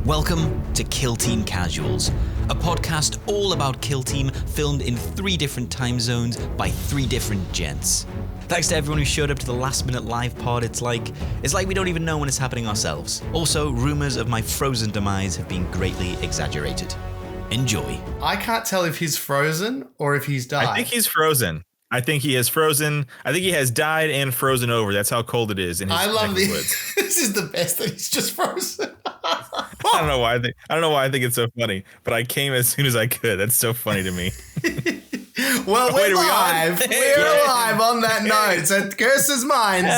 Welcome to Kill Team Casuals, a podcast all about Kill Team, filmed in 3 different time zones by 3 different gents. Thanks to everyone who showed up to the last minute live pod. It's like we don't even know when it's happening ourselves. Also, rumors of my frozen demise have been greatly exaggerated. Enjoy. I can't tell if he's frozen or if he's died. I think he's frozen. I think he has frozen. I think he has died and frozen over. That's how cold it is in his neck of the woods. This is the best that he's just frozen. I don't know why I think it's so funny, but I came as soon as I could. That's so funny to me. Well, we're live. We're live on that note. So Curse's minds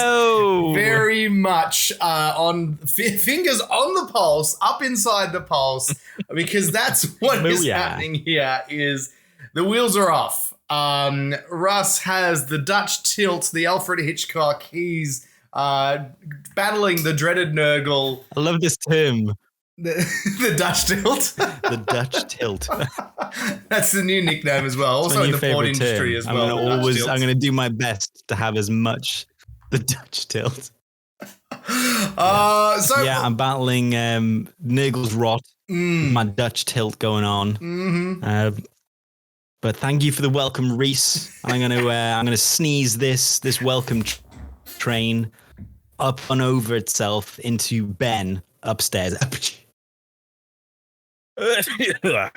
very much on fingers on the pulse, up inside the pulse, because that's what is happening here. Is the wheels are off. Russ has the Dutch tilt, the Alfred Hitchcock. He's battling the dreaded Nurgle. I love this term. The Dutch tilt. The Dutch tilt. That's the new nickname as well. Also in the porn industry as well. I'm going to do my best to have as much the Dutch tilt. I'm battling Nurgle's rot. My Dutch tilt going on. Mm-hmm. But thank you for the welcome, Rhys. I'm gonna sneeze this welcome train up and over itself into Ben upstairs.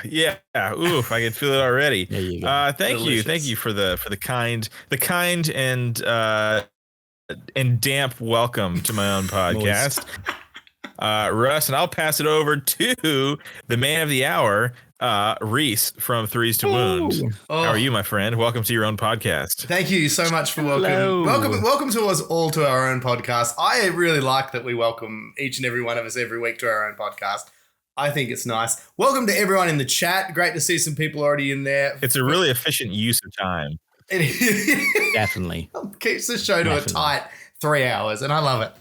Yeah. Oof, I can feel it already. There you go. Thank you for the kind and damp welcome to my own podcast. Russ, and I'll pass it over to the man of the hour, Rhys from Threes to Wound. How are you, my friend? Welcome to your own podcast. Thank you so much for welcome to us all to our own podcast. I really like that we welcome each and every one of us every week to our own podcast. I think it's nice. Welcome to everyone in the chat. Great to see some people already in there. It's a really efficient use of time. Definitely. Keeps the show to a tight 3 hours, and I love it.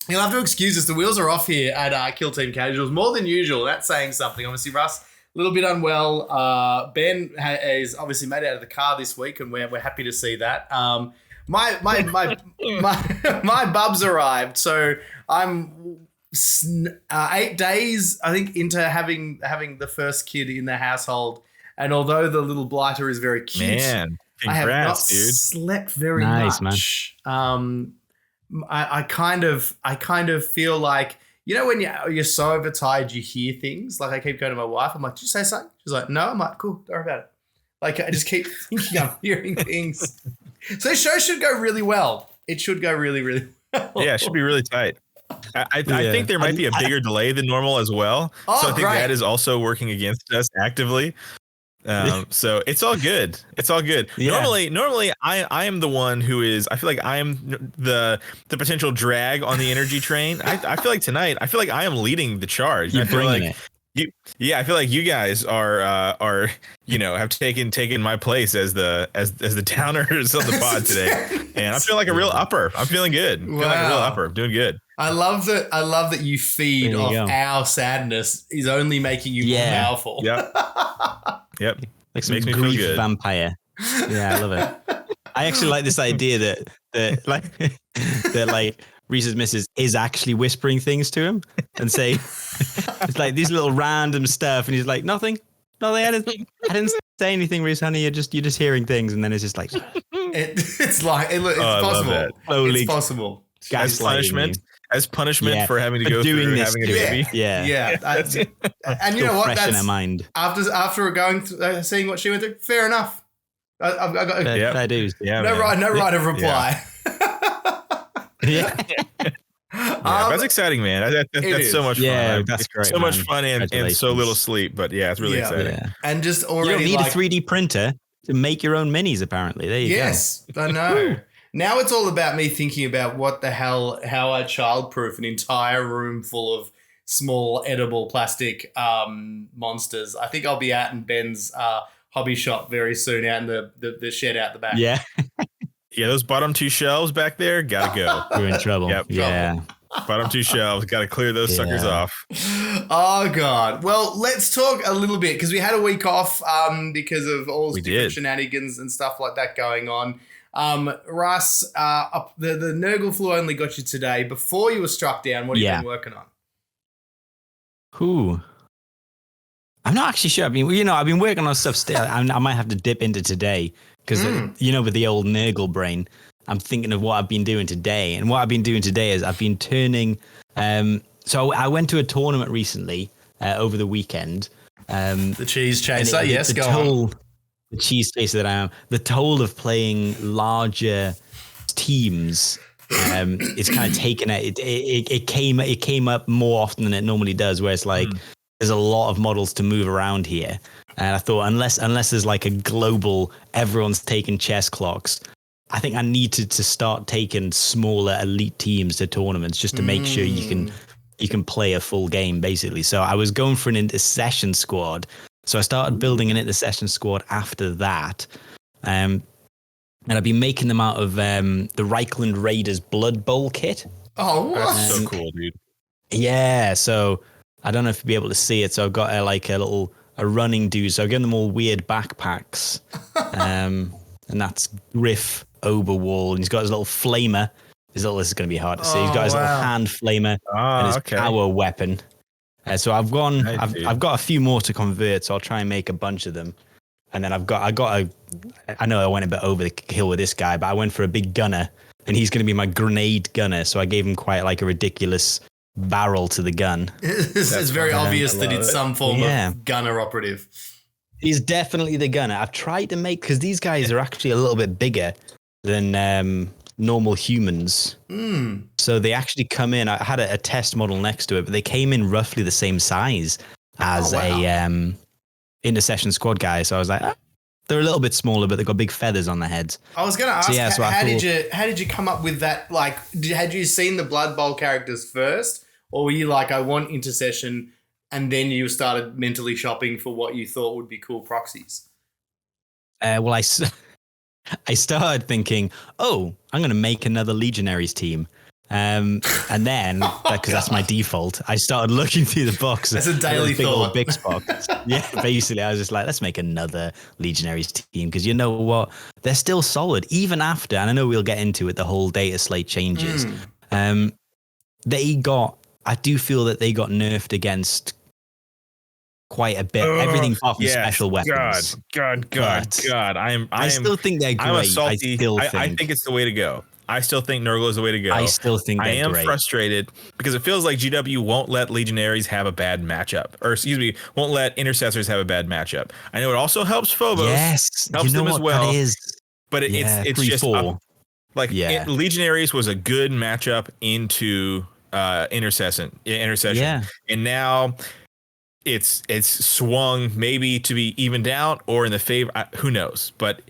You'll have to excuse us. The wheels are off here at Kill Team Casuals more than usual. That's saying something. Obviously, Russ, a little bit unwell. Ben is obviously made it out of the car this week, and we're happy to see that. My bubs arrived, so I'm 8 days, I think, into having the first kid in the household. And although the little blighter is very cute, man, congrats, I have not dude. slept very much. Man. I kind of feel like, you know, when you're so overtired, you hear things. Like I keep going to my wife. I'm like, did you say something? She's like, no. I'm like, cool, don't worry about it. Like I just keep thinking I'm hearing things. So the show should go really well. It should go really, really well. Yeah, it should be really tight. I think there might be a bigger delay than normal as well. So I think that is also working against us actively. So it's all good. It's all good. Yeah. Normally I am the one who is, I feel like I am the potential drag on the energy train. I feel like tonight, I feel like I am leading the charge. You're bringing it. I feel like you guys are have taken my place as the downers of the pod today, and I feel like a real upper. I'm feeling good. I feel like a real upper. I'm doing good. I love that you feed off our sadness is only making you more powerful. Yep. Like some grief vampire. Yeah, I love it. I actually like this idea that Rhys's missus is actually whispering things to him and say it's like these little random stuff, and he's like, nothing. I didn't say anything, Rhys, honey. You're just hearing things, and then it's just like it's possible. Slowly, it's possible. As punishment for having to go through having a baby. Yeah. And you know what? That's in her mind. After going through, seeing what she went through. Fair enough. I've got fair dues. Yeah, no right of reply. Yeah. That's exciting, man. That's so much fun. Yeah, that's great. So much fun and so little sleep, but it's really exciting. Yeah. And just already, you don't need a 3D printer to make your own minis. Apparently, there you go. Yes, I know. Now it's all about me thinking about how I childproof an entire room full of small edible plastic monsters. I think I'll be out in Ben's hobby shop very soon, out in the shed out the back. Yeah. Yeah, those bottom 2 shelves back there, gotta go. We're in trouble. Yep. Yeah. Bottom 2 shelves, gotta clear those suckers off. Oh, God. Well, let's talk a little bit, because we had a week off because of all the different shenanigans and stuff like that going on. Russ, the Nurgle flu only got you today. Before you were struck down, what have you been working on? Who? I'm not actually sure. I mean, I've been working on stuff still. I might have to dip into today because, with the old Nurgle brain, I'm thinking of what I've been doing today. And what I've been doing today is I've been turning. So I went to a tournament recently over the weekend. The cheese chaser, yes, go on. The cheese chaser that I am. The toll of playing larger teams. It's kind of taken it came up more often than it normally does, where it's like there's a lot of models to move around here, and I thought unless there's like a global everyone's taking chess clocks, I think I need to start taking smaller elite teams to tournaments just to make sure you can play a full game basically. So I was going for an intercession squad, so I started building an intercession squad after that. And I've been making them out of the Reichland Raiders Blood Bowl kit. Oh, what? That's so cool, dude. Yeah, so I don't know if you'll be able to see it. So I've got a running dude. So I've given them all weird backpacks. And that's Griff Oberwall. And he's got his little flamer. This is going to be hard to see. He's got his little hand flamer and his power weapon. So I've got a few more to convert. So I'll try and make a bunch of them. And then I know I went a bit over the hill with this guy, but I went for a big gunner, and he's going to be my grenade gunner. So I gave him quite like a ridiculous barrel to the gun. It's very obvious that it's some form of gunner operative. He's definitely the gunner. I've tried to make, because these guys are actually a little bit bigger than normal humans. So they actually come in. I had a test model next to it, but they came in roughly the same size as a intercession squad guy. So I was like, they're a little bit smaller, but they've got big feathers on their heads. I was going to ask, how did you come up with that? Like, had you seen the Blood Bowl characters first, or were you like, I want intercession, and then you started mentally shopping for what you thought would be cool proxies? Well, I started thinking, I'm going to make another Legionaries team. And then, because that's my default, I started looking through the box. That's a daily big thought. Old Bix box. Yeah, basically, I was just like, let's make another Legionaries team, because you know what? They're still solid, even after, and I know we'll get into it, the whole data slate changes. I do feel that they got nerfed against quite a bit. Everything apart from special weapons. God. I still think they're great. I'm salty. I think it's the way to go. I still think Nurgle is the way to go. I still think they're great. I am frustrated because it feels like GW won't let Legionaries have a bad matchup. Or, won't let Intercessors have a bad matchup. I know it also helps Phobos. Yes. Helps them as well. That is. But it's just... Legionaries was a good matchup into Intercession. Yeah. And now... It's swung maybe to be evened out or in the favor. Who knows? But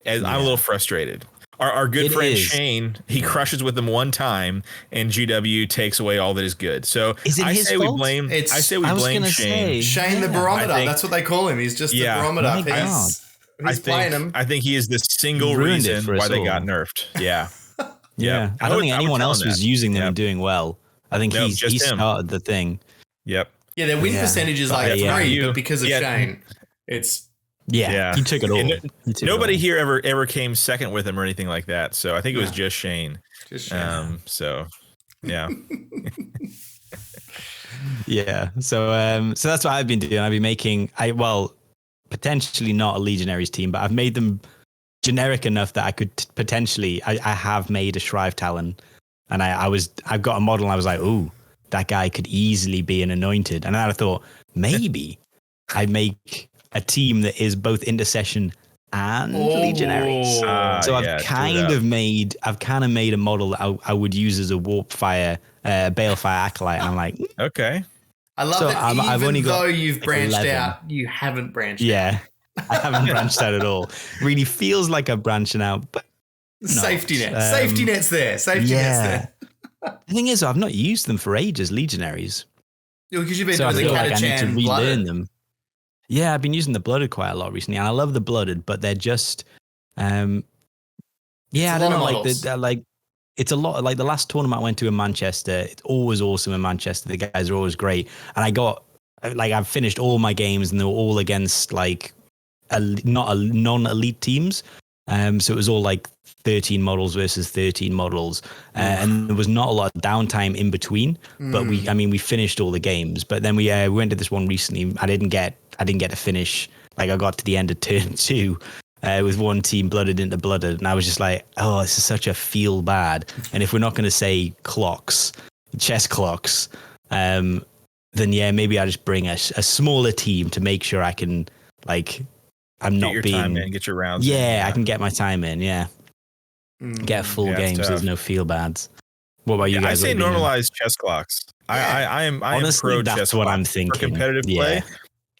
I'm a little frustrated. Our good friend Shane, he crushes with them one time, and GW takes away all that is good. So I say we blame Shane. Shane the barometer. That's what they call him. He's just the barometer. He's playing him. I think he is the single reason why they got nerfed. Yeah. Yeah. I don't think anyone else was using them and doing well. I think he started the thing. Yep. Yeah, their win percentage is like 3, but because of Shane, it's... Yeah, he took it all. Nobody here ever came second with him or anything like that. So I think it was just Shane. So yeah. Yeah. So that's what I've been doing. I've been making potentially not a Legionaries team, but I've made them generic enough that I could potentially I have made a Shrive Talon, and I've got a model and I was like, ooh, that guy could easily be an Anointed. And then I thought maybe I make a team that is both Intercession and Legionaries. So I've kind of made a model that I would use as a Warpfire, Balefire Acolyte. And I'm like, okay. I love that though you've branched out, you haven't branched out. Yeah, I haven't branched out at all. Really feels like I'm branching out, but safety net. Safety net's there. Safety net's there. The thing is, I've not used them for ages, Legionaries. Because you've been doing the I need to relearn them. Yeah, I've been using the Blooded quite a lot recently, and I love the Blooded, but they're just, I don't know, it's a lot. Like the last tournament I went to in Manchester, it's always awesome in Manchester. The guys are always great, and I've finished all my games, and they were all against non-elite teams. So it was all like 13 models versus 13 models. And there was not a lot of downtime in between, but we finished all the games. But then we went to this one recently. I didn't get to finish. Like I got to the end of turn 2 with one team blooded into blooded. And I was just like, oh, this is such a feel bad. And if we're not going to say chess clocks, then yeah, maybe I just bring a smaller team to make sure I can get your rounds. Yeah, I can get my time in. Yeah, get a full game. So there's no feel bads. What about you guys? I say normalize chess clocks. I am pro that's chess what clocks. I'm thinking. For competitive play,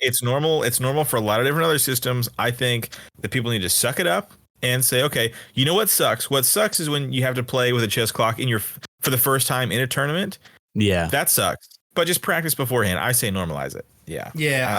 it's normal. It's normal for a lot of different other systems. I think that people need to suck it up and say, okay, you know what sucks? What sucks is when you have to play with a chess clock for the first time in a tournament. Yeah, that sucks. But just practice beforehand. I say normalize it. Yeah,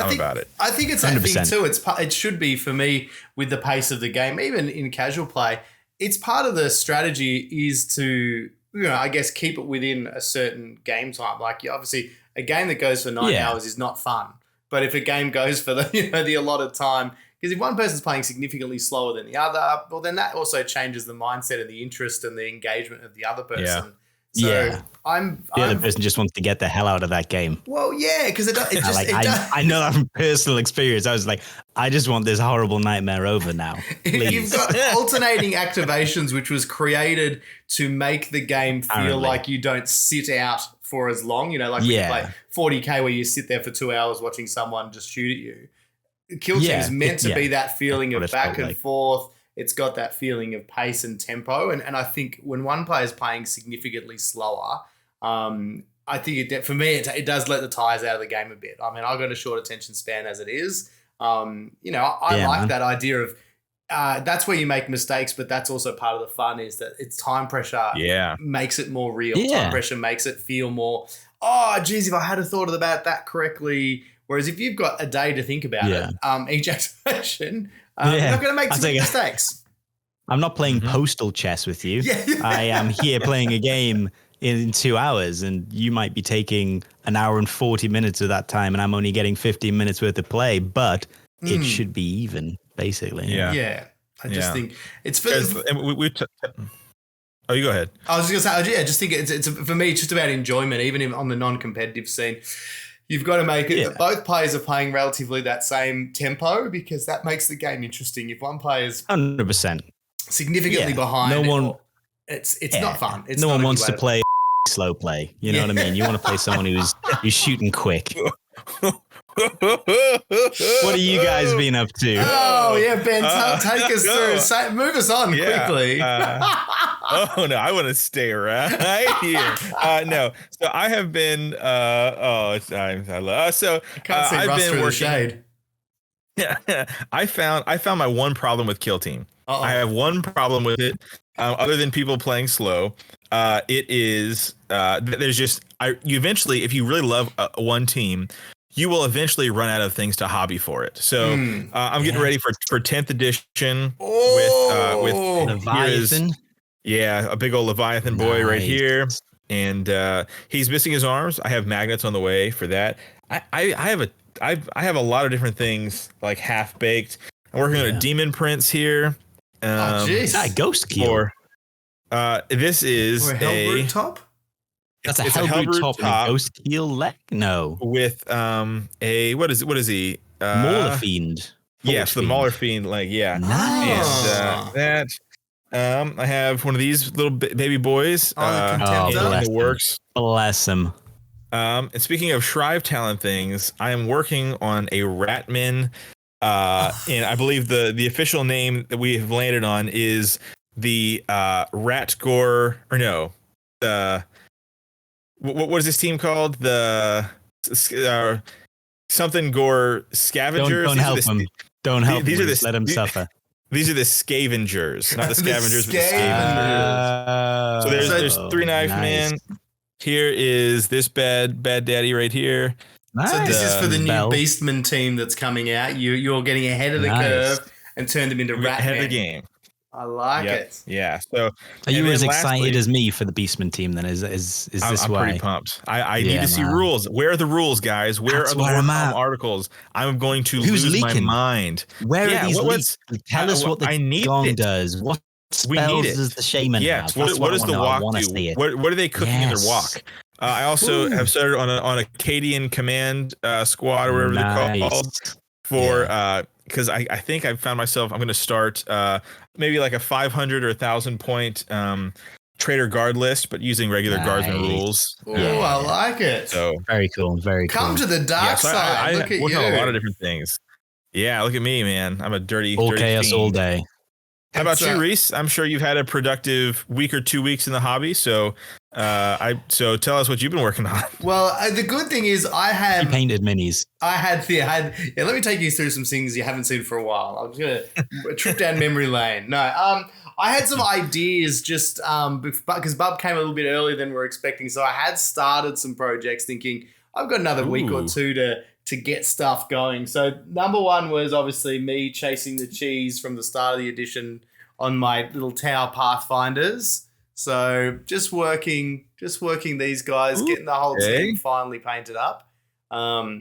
I'm about it. I think it's that 100%. Thing too. It should be for me with the pace of the game, even in casual play. It's part of the strategy is to, I guess, keep it within a certain game time. Like obviously, a game that goes for 9 hours is not fun. But if a game goes for the allotted time, because if one person's playing significantly slower than the other, well, then that also changes the mindset and the interest and the engagement of the other person. Yeah. So the other person just wants to get the hell out of that game. Well, yeah, because I know that from personal experience. I was like, I just want this horrible nightmare over now. Please. You've got alternating activations, which was created to make the game feel like you don't sit out for as long. Like when you play 40K where you sit there for 2 hours watching someone just shoot at you. Kill Team is meant to be that feeling of back and forth. It's got that feeling of pace and tempo. And I think when one player is playing significantly slower, I think for me, it does let the tires out of the game a bit. I mean, I've got a short attention span as it is. I like that idea of that's where you make mistakes, but that's also part of the fun is that it's time pressure makes it more real. Yeah. Time pressure makes it feel more, oh, geez, if I had thought about that correctly. Whereas if you've got a day to think about it, each activation, you're not going to make too many mistakes. I'm not playing postal chess with you. I am here playing a game in 2 hours, and you might be taking an hour and 40 minutes of that time, and I'm only getting 15 minutes worth of play, but it should be even, basically. Yeah. I just think it's for Oh, you go ahead. I was just going to say, I just think it's for me, it's just about enjoyment, even on the non-competitive scene. You've got to make it that both players are playing relatively that same tempo because that makes the game interesting. If one player's 100% significantly behind, it's not fun. No one wants to play slow play. You know what I mean? You want to play someone who's shooting quick. What are you guys been up to? Oh yeah, Ben, take us through. Move us on quickly. Oh no, I want to stay right here. No, so I have been. I can't see I've Russ been through working. The shade. Yeah, I found my one problem with Kill Team. I have one problem with it, other than people playing slow. It is there's just you eventually, if you really love one team, you will eventually run out of things to hobby for it. So I'm getting ready for 10th edition with Leviathan. A big old Leviathan boy right here, and he's missing his arms. I have magnets on the way for that. I have a lot of different things like half baked. I'm working on a demon prince here. That ghost keel. This is a Hellbrute top. That's a Hellbrute top and a ghost keel leg. No, with what is he? Mauler Fiend. Yes, the Mauler Fiend leg. Yeah, nice. And I have one of these little baby boys. The in the works. Bless him. And speaking of Shrive talent things, I am working on a Ratman. And I believe the official name that we have landed on is the Ratgore, or no, the what is this team called? The something Gore Scavengers. Don't help him. Don't help him. Let him suffer. These are the Scavengers, not the Scavengers, but the Scavengers. So there's Three Knife Man. Here is this bad daddy right here. Nice. So this is for the new Beastman team that's coming out. You're getting ahead of the curve and turned them into Ratman. Ahead of the game. I like it. Yeah. So are you as excited as me for the Beastman team then? Is this I'm why? pretty pumped. I need to see rules. Where are the rules, guys? Where are the Warhammer articles? I'm going to lose my mind. Where are these leaks? Tell us what the gong does. What spells does the shaman have? What does the walk do? What are they cooking in their walk? I also have started on a Cadian command squad or whatever they're called for because I think I found myself I'm going to start maybe like a 500 or 1,000 point trader guard list, but using regular guardsman rules. Oh, I like it. So very cool. Come to the dark side. Look at you. Work on a lot of different things. Yeah, look at me, man. I'm a dirty chaos fiend. all day. How about you, Rhys? I'm sure you've had a productive week or 2 weeks in the hobby. So, so tell us what you've been working on. Well, the good thing is I had painted minis. Let me take you through some things you haven't seen for a while. I'm just gonna trip down memory lane. No, I had some ideas just because Bub came a little bit earlier than we were expecting, so I had started some projects thinking I've got another week or two to get stuff going. So number one was obviously me chasing the cheese from the start of the edition on my little Tower Pathfinders. So just working these guys, getting the whole team finally painted up. I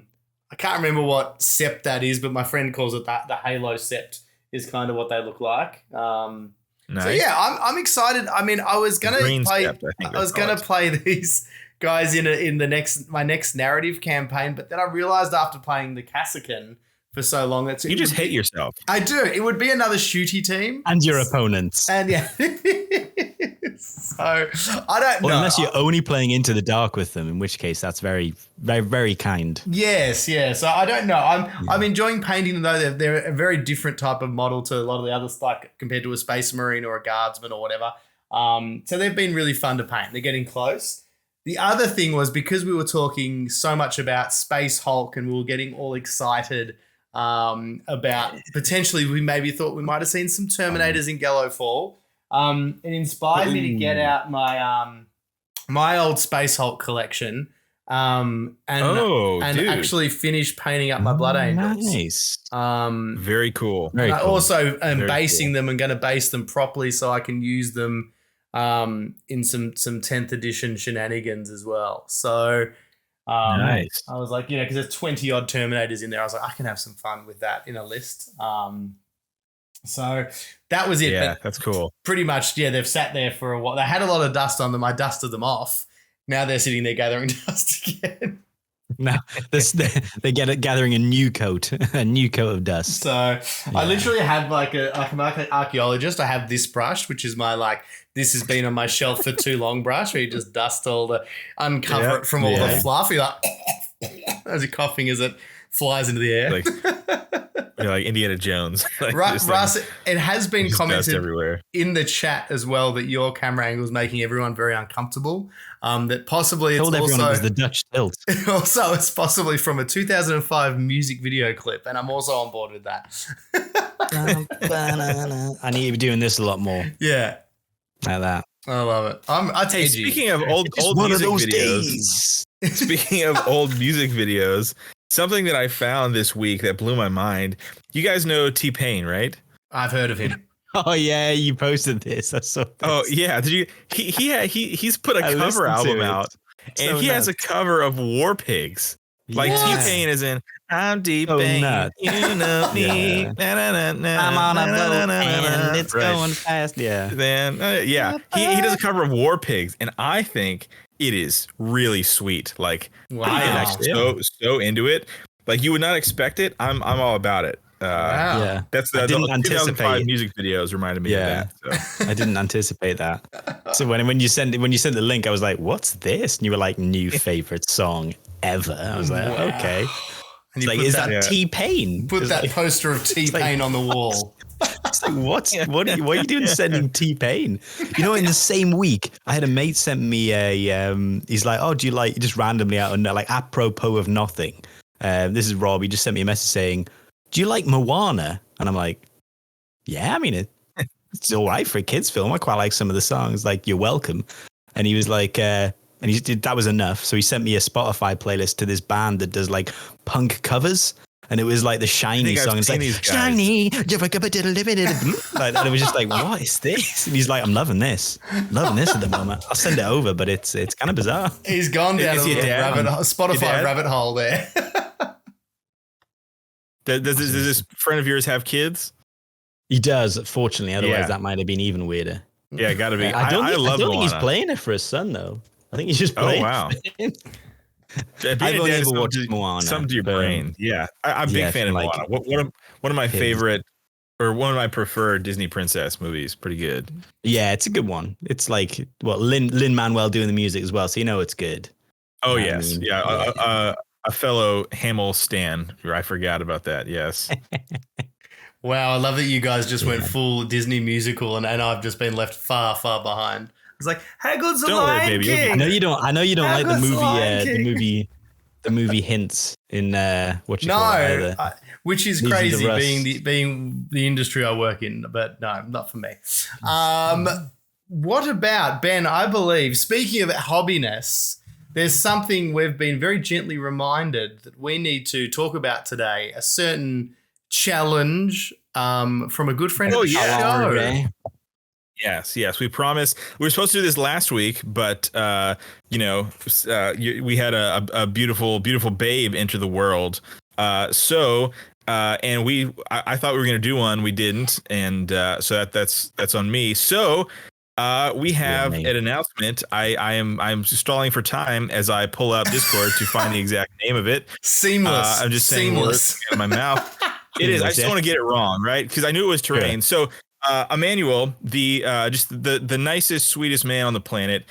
can't remember what sept that is, but my friend calls it the Halo sept is kind of what they look like. Nice. So yeah, I'm excited. I mean, I was gonna play these guys in my next narrative campaign, but then I realized after playing the Kassakin for so long that you just hate yourself. I do. It would be another shooty team and your opponents. And yeah. So I don't know. Unless you're only playing Into the Dark with them, in which case that's very, very, very kind. Yes, yeah. So I don't know. I'm enjoying painting them though. They're a very different type of model to a lot of the others, like compared to a Space Marine or a Guardsman or whatever. So they've been really fun to paint. They're getting close. The other thing was because we were talking so much about Space Hulk and we were getting all excited about potentially we maybe thought we might have seen some Terminators in Gallow Fall. It inspired me to get out my my old Space Hulk collection and actually finish painting up my Blood Angels. Nice. Very cool. Very cool. I also am basing them and going to base them properly so I can use them in some 10th edition shenanigans as well. So nice. I was like, because there's 20 odd Terminators in there. I was like, I can have some fun with that in a list. So that was it. Yeah, but that's cool. Pretty much, they've sat there for a while. They had a lot of dust on them. I dusted them off. Now they're sitting there gathering dust again. No, they gathering a new coat of dust. So I literally have like I'm like an archaeologist. I have this brush, which is my this has been on my shelf for too long brush, where you just dust uncover it from all the fluff. You're like, as you're coughing as it flies into the air. You're like Indiana Jones. Russ, it has been commented everywhere in the chat as well that your camera angle is making everyone very uncomfortable. That possibly it's everyone it was the Dutch tilt. Also, it's possibly from a 2005 music video clip, and I'm also on board with that. I need to be doing this a lot more. Yeah, like that. I love it. Hey, speaking of old music videos. Speaking of old music videos. Something that I found this week that blew my mind. You guys know T-Pain, right? I've heard of him. Oh yeah, you posted this. I saw this. Oh yeah, did you? He's put a cover album out, and he has a cover of War Pigs. Like T-Pain is in I'm T-Pain, you know me. I'm on a boat and it's going fast. Yeah. Then he does a cover of War Pigs, and I think it is really sweet. Like I am actually so into it. Like you would not expect it. I'm all about it. Yeah, that's the 2005 music videos reminded me of that. So. I didn't anticipate that. So when you sent the link, I was like, "What's this?" And you were like, "New favorite song ever." I was like, "Okay." And like, is that T-Pain? Put that poster of T-Pain on the wall. It's like, what are you doing sending T-Pain? In the same week, I had a mate send me he's like, "Oh, do you like," just randomly out of like apropos of nothing. This is Rob. He just sent me a message saying, "Do you like Moana?" And I'm like, "Yeah, I mean, it's all right for a kid's film. I quite like some of the songs, like You're Welcome." And he was like, and he did, that was enough. So he sent me a Spotify playlist to this band that does like punk covers. and it was like the Shiny song. It's like Shiny, like, and it was just like, what is this? And he's like, I'm loving this at the moment. I'll send it over, but it's kind of bizarre. He's gone down a Spotify rabbit hole there. Does this friend of yours have kids? He does, fortunately. Otherwise, that might have been even weirder. Yeah, gotta be. I don't think he's playing it for his son, though. I think he's just playing. Oh, wow. I've only ever watched Moana. Some to your brain. Yeah. I'm a big fan of Moana. One of my favorite, or one of my preferred Disney princess movies. Pretty good. Yeah, it's a good one. It's like, Lin-Manuel doing the music as well, so you know it's good. Oh, yes. Yeah. A fellow Hamill stan. I forgot about that. Yes. Wow, I love that you guys just went full Disney musical, and I've just been left far, far behind. It's like, how good's the Lion King? I know you don't like the movie hints in what you call it. Which is crazy being the industry I work in, but no, not for me. What about, Ben, I believe, speaking of hobbiness, there's something we've been very gently reminded that we need to talk about today, a certain challenge from a good friend of the show. Yes. We promised. We were supposed to do this last week, but we had a beautiful babe enter the world. I thought we were going to do one. We didn't, and so that's on me. So we have an announcement. I'm stalling for time as I pull up Discord to find the exact name of it. Seamless. I'm just saying words out of my mouth. It is. I just don't want to get it wrong, right? Because I knew it was terrain. So Emmanuel, the nicest, sweetest man on the planet,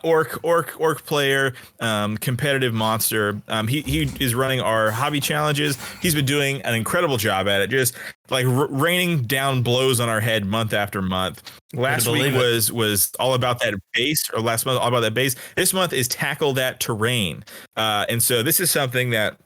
orc player, competitive monster. He is running our hobby challenges. He's been doing an incredible job at it, just like raining down blows on our head month after month. Last week was all about that base, or last month all about that base. This month is tackle that terrain, and so this is something that.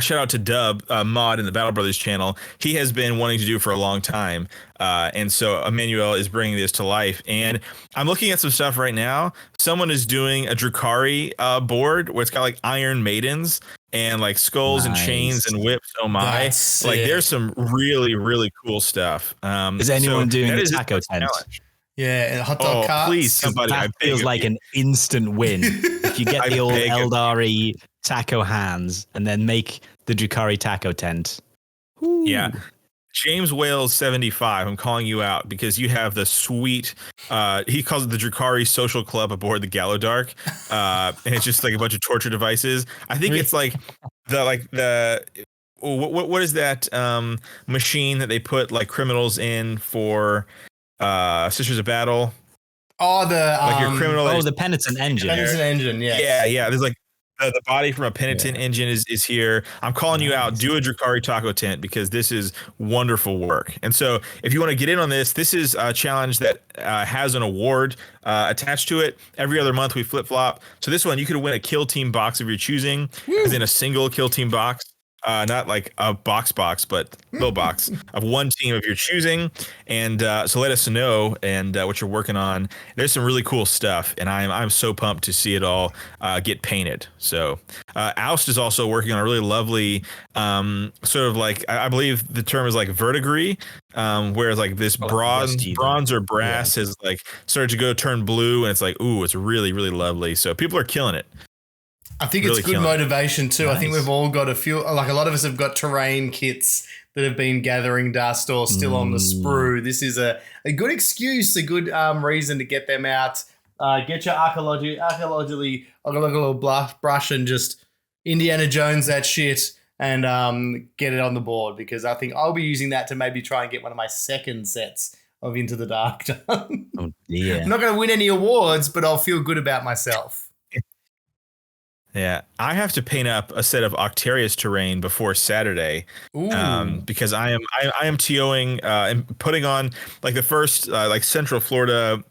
Shout out to Dub, Mod in the Battle Brothers channel. He has been wanting to do for a long time. And so Emmanuel is bringing this to life. And I'm looking at some stuff right now. Someone is doing a Drukhari board where it's got like Iron Maidens and like skulls and chains and whips. Oh my. That's like there's some really, really cool stuff. Is anyone doing the taco tent? Yeah, hot dog carts. Please, somebody. That feels like an instant win. If you get the old Eldari taco hands and then make the Drukhari taco tent. Ooh. Yeah. James Wales 75, I'm calling you out because you have the sweet, he calls it the Drukhari Social Club aboard the Gallowdark. And it's just like a bunch of torture devices. I think it's like what is that machine that they put like criminals in for Sisters of Battle? Oh, your criminal. The penitent engine. Penitent engine, yeah. Yeah. There's like the body from a penitent engine is here. I'm calling you out. Do a Drukhari taco tent because this is wonderful work. And so if you want to get in on this, this is a challenge that has an award attached to it. Every other month we flip flop. So this one you could win a kill team box of your choosing, as in a single kill team box. Not like a box, but little box of one team of your choosing. And so let us know and what you're working on. There's some really cool stuff, and I'm so pumped to see it all get painted. So Oust is also working on a really lovely sort of like, I believe the term is like verdigris, whereas like this bronze or brass has like started to turn blue, and it's like, ooh, it's really, really lovely. So people are killing it. I think it's good motivation too. Nice. I think we've all got a few, like a lot of us have got terrain kits that have been gathering dust or still on the sprue. This is a good excuse, a good reason to get them out. Get your archaeologically brush and just Indiana Jones that shit and get it on the board, because I think I'll be using that to maybe try and get one of my second sets of Into the Dark done. Oh dear. I'm not going to win any awards, but I'll feel good about myself. Yeah, I have to paint up a set of Octarius terrain before Saturday, because I am TOing and putting on like the first like Central Florida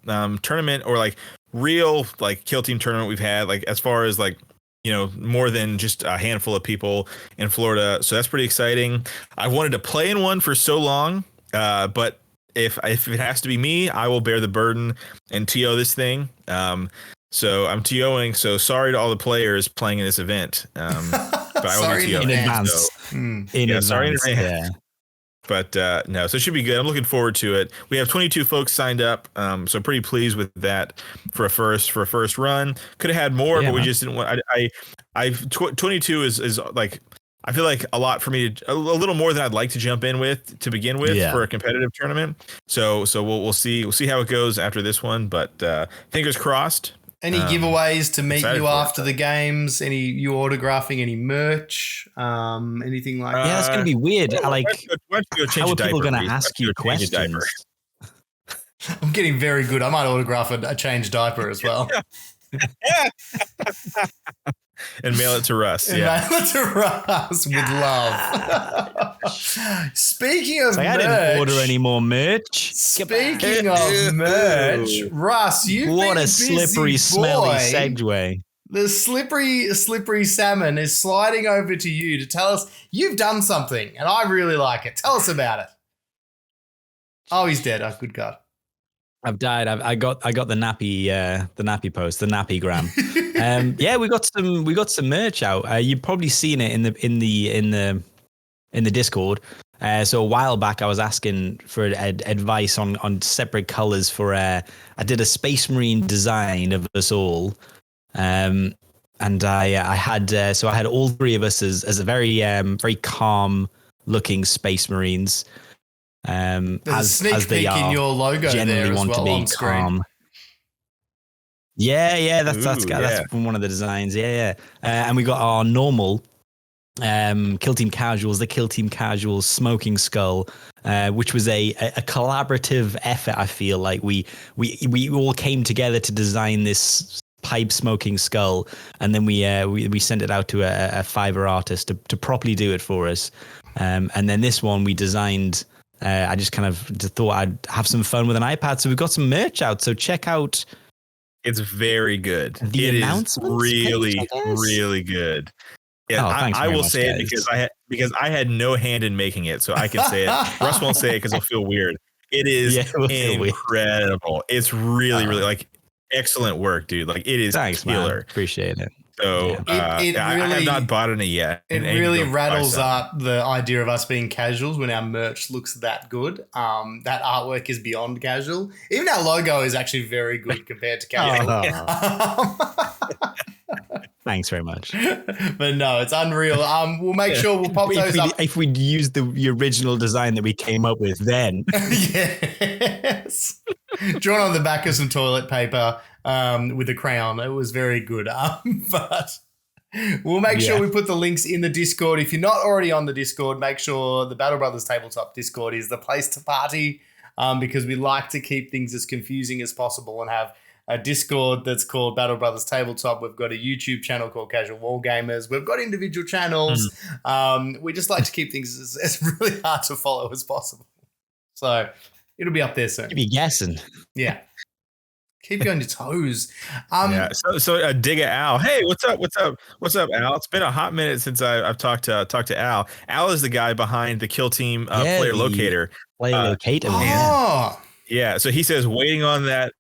tournament, or like real like kill team tournament we've had, like as far as like, you know, more than just a handful of people in Florida. So that's pretty exciting. I've wanted to play in one for so long, but if it has to be me, I will bear the burden and TO this thing. So I'm TOing. So sorry to all the players playing in this event. but I will need to go in advance. So, in advance. Sorry in advance. Yeah. But no, so it should be good. I'm looking forward to it. We have 22 folks signed up, so pretty pleased with that for a first run. Could have had more, but we just didn't want. 22 is like, I feel like a lot for me, a little more than I'd like to jump in with to begin with for a competitive tournament. So we'll see how it goes after this one, but fingers crossed. Any giveaways to meet you after the games? Any you autographing any merch? Anything like that? Yeah, it's going to be weird. How are people going to ask you questions? I'm getting very good. I might autograph a changed diaper as well. And mail it to Russ. Mail it to Russ with love. Speaking of merch, I didn't order any more merch. Speaking of merch, Russ, what a slippery, smelly segue. The slippery salmon is sliding over to you to tell us you've done something, and I really like it. Tell us about it. Oh, he's dead. Oh, good God. I've died. I got the nappy post, the nappy gram. we got some merch out. You've probably seen it in the Discord. So a while back, I was asking for advice on separate colors for. I did a Space Marine design of us all, and I had all three of us as a very calm looking Space Marines. There's a sneak peek in your logo there as well on screen. Calm. Yeah, that's from one of the designs. And we got our normal Kill Team Casuals, the Kill Team Casuals Smoking Skull, which was a collaborative effort. I feel like we all came together to design this pipe smoking skull, and then we sent it out to a Fiverr artist to properly do it for us. And then this one we designed. I just kind of thought I'd have some fun with an iPad. So we've got some merch out. So check out. It's very good. It is really good. Yeah, I will say it because I had no hand in making it, so I can say it. Russ won't say it because it'll feel weird. It is incredible. It's really like excellent work, dude. Like it is killer. Man. Appreciate it. So I have not bought any yet. It really rattles up the idea of us being casuals when our merch looks that good. That artwork is beyond casual. Even our logo is actually very good compared to casual. Thanks very much. But no, it's unreal. We'll make sure we'll pop those up. If we'd used the original design that we came up with then. Yes. Drawn on the back of some toilet paper with a crayon. It was very good. But we'll make sure we put the links in the Discord. If you're not already on the Discord, make sure the Battle Brothers Tabletop Discord is the place to party because we like to keep things as confusing as possible and have a Discord that's called Battle Brothers Tabletop. We've got a YouTube channel called Casual War Gamers. We've got individual channels. We just like to keep things as really hard to follow as possible. So it'll be up there soon. You'll be guessing. Yeah. Keep you on your toes. So Digga Al. Hey, what's up, Al? It's been a hot minute since I've talked to Al. Al is the guy behind the Kill Team player locator. Player locator. Yeah. So he says waiting on that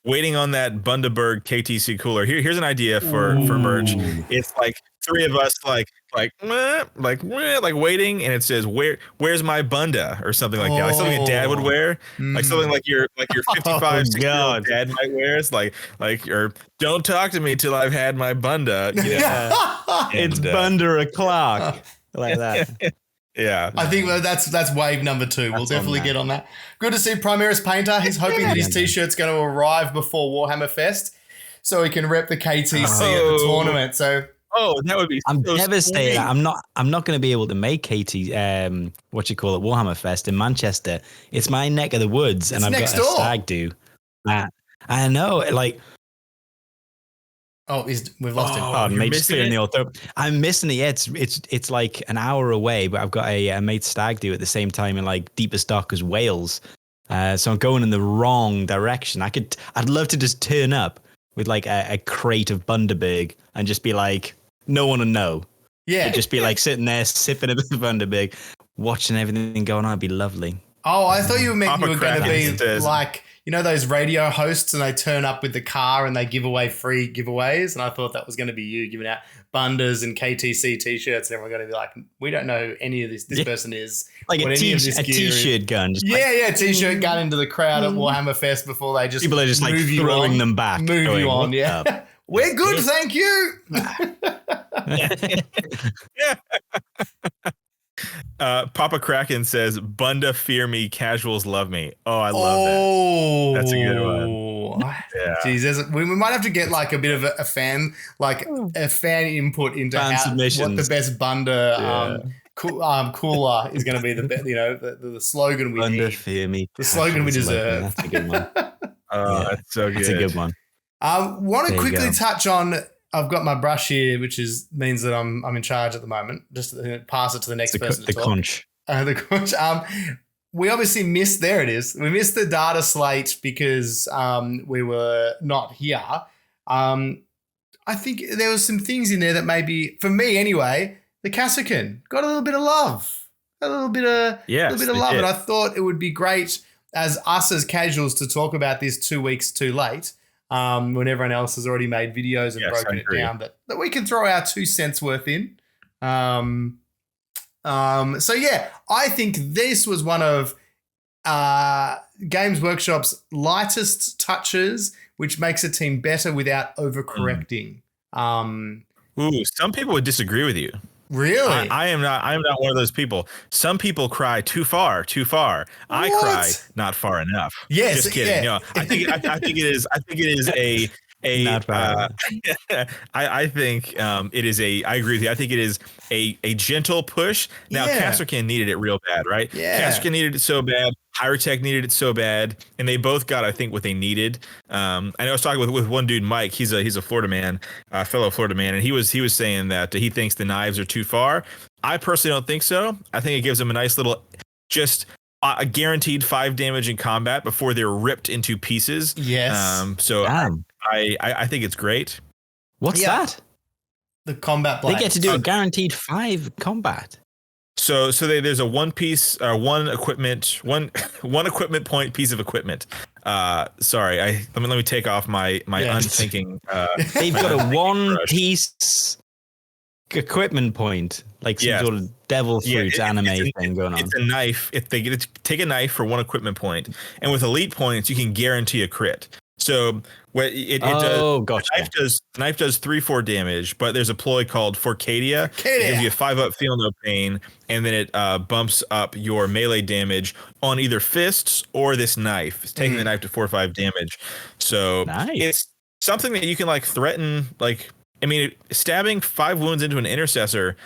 Bundaberg KTC cooler. Here's an idea for merch. It's like three of us like waiting, and it says where's my Bunda or something like that, like something a dad would wear, like something like your 55 60-year-old dad might wear. It's like or don't talk to me till I've had my Bunda. It's Bunda o'clock like that. Yeah, I think that's wave number 2. We'll definitely get on that. Good to see Primaris Painter. He's hoping that his t-shirt's going to arrive before Warhammer Fest so he can rep the KTC at the tournament. So that would be. I'm devastated. Sweet. I'm not going to be able to make Warhammer Fest in Manchester. It's my neck of the woods, and I've got a stag do. I know, like. Oh, we've lost him. Oh, mate's clearing the author. I'm missing it. Yeah, it's like an hour away, but I've got a mate stag do at the same time in like deepest darkest Wales. So I'm going in the wrong direction. I'd love to just turn up with like a crate of Bundaberg and just be like, no one will know. Yeah. It'd just be like sitting there sipping a bit of Bundaberg, watching everything going on. It'd be lovely. Oh, I thought you meant you were going to be like, you know, those radio hosts and they turn up with the car and they give away free giveaways. And I thought that was going to be you giving out Bundas and KTC t-shirts, and everyone's going to be like, we don't know any of this. This person is like a t-shirt gun. T-shirt gun into the crowd at Warhammer Fest before they just people are just like throwing them back. Move you on, yeah. We're good, thank you. Papa Kraken says, Bunda fear me, casuals love me. Oh, I love that. That's a good one. Yeah. Jesus, we might have to get like a bit of a fan input into what the best Bunda cooler is going to be. The slogan we Bunda need. Fear me. The slogan we deserve. That's a good one. That's so good. That's a good one. Want to quickly touch on. I've got my brush here, which means that I'm in charge at the moment. Just pass it to the next person. The conch. The conch. We obviously missed. There it is. We missed the data slate because we were not here. I think there was some things in there that maybe, for me anyway, the Kasrkin got a little bit of love, a little bit of love, and I thought it would be great as us as casuals to talk about this 2 weeks too late. When everyone else has already made videos and broken it down, that we can throw our 2 cents worth in. So yeah, I think this was one of Games Workshop's lightest touches, which makes a team better without overcorrecting. Ooh, some people would disagree with you. Really? I am not one of those people. Some people cry too far. I cry not far enough. Yes. Just kidding. Yeah. No, I think it is a not far I think it is I agree with you. I think it is a gentle push. Now Kasrkin needed it real bad, right? Yeah. Kasrkin needed it so bad. Hyrtech needed it so bad, and they both got, I think, what they needed. I was talking with one dude, Mike. He's a Florida man, fellow Florida man, and he was saying that he thinks the knives are too far. I personally don't think so. I think it gives them a nice little, just a guaranteed 5 damage in combat before they're ripped into pieces. Yes. So I think it's great. What's that? The combat blade. They get to do a guaranteed 5 combat. So there's a one equipment point piece of equipment. Sorry, let me take off my unthinking. They've got a one piece equipment point, like some sort of devil fruit anime thing going on. It's a knife. If they get to take a knife for 1 equipment point, and with elite points, you can guarantee a crit. So what it does, gotcha. The knife does 3-4 damage, but there's a ploy called Forcadia. It gives you a 5-up feel no pain, and then it bumps up your melee damage on either fists or this knife. It's taking the knife to 4 or 5 damage. So it's something that you can like threaten. Like, I mean, stabbing 5 wounds into an intercessor.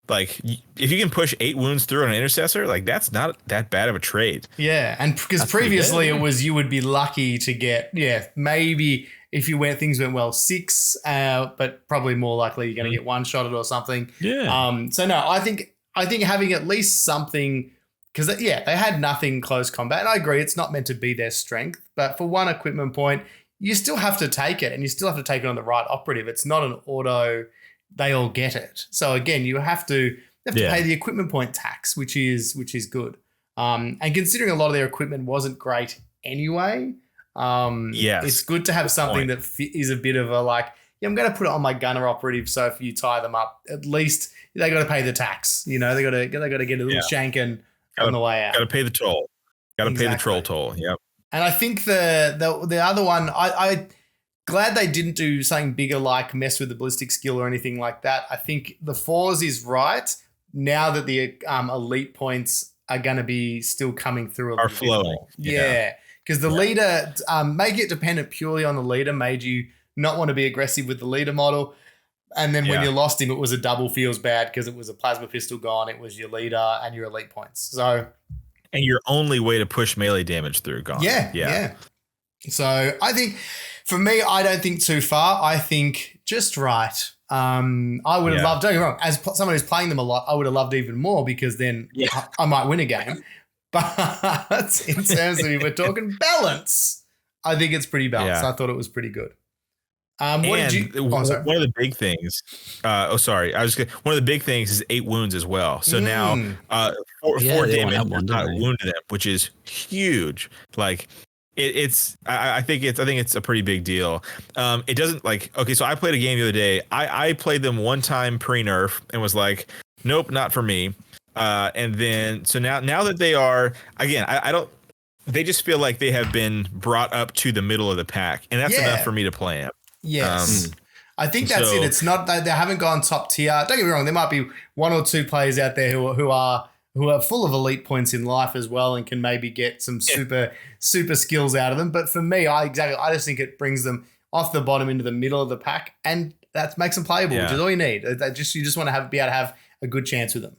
Like, if you can push 8 wounds through an intercessor, like, that's not that bad of a trade. Yeah, and because previously it was you would be lucky to get, maybe if things went well, 6, but probably more likely you're going to get one-shotted or something. Yeah. So no, I think having at least something, because they had nothing close combat, and I agree it's not meant to be their strength, but for 1 equipment point, you still have to take it, and you still have to take it on the right operative. It's not an auto. They all get it. So again, you have to pay the equipment point tax, which is good. And considering a lot of their equipment wasn't great anyway, it's good to have something that is a bit of a like, I'm going to put it on my gunner operative. So if you tie them up, at least they got to pay the tax. They got to get a little shanking on the way out. Got to pay the toll. Got to pay the troll toll. Yep. And I think the other one, I glad they didn't do something bigger like mess with the ballistic skill or anything like that. I think the 4s is right now that the elite points are going to be still coming through a little bit more. Yeah, because the leader, make it dependent purely on the leader made you not want to be aggressive with the leader model. And then when you lost him, it was a double feels bad because it was a plasma pistol gone. It was your leader and your elite points. So, and your only way to push melee damage through gone. Yeah. So I think, for me, I don't think too far. I think just right. I would have loved, don't get me wrong, as someone who's playing them a lot, I would have loved even more because then I might win a game. But in terms of if we're talking balance, I think it's pretty balanced. I thought it was pretty good. What did you? One of the big things. One of the big things is 8 wounds as well. So now 4 damage does not wound them, which is huge. Like, I think it's a pretty big deal. It doesn't like, okay, so I played a game the other day. I played them one time pre-nerf and was like, nope, not for me. And then so now that they are, again, I don't, they just feel like they have been brought up to the middle of the pack, and that's enough for me to play them. Yes. I think that's it. It's not that they haven't gone top tier. Don't get me wrong. There might be one or two players out there who are full of elite points in life as well and can maybe get some super skills out of them. But for me, I just think it brings them off the bottom into the middle of the pack, and that makes them playable, which is all you need. You just want to be able to have a good chance with them.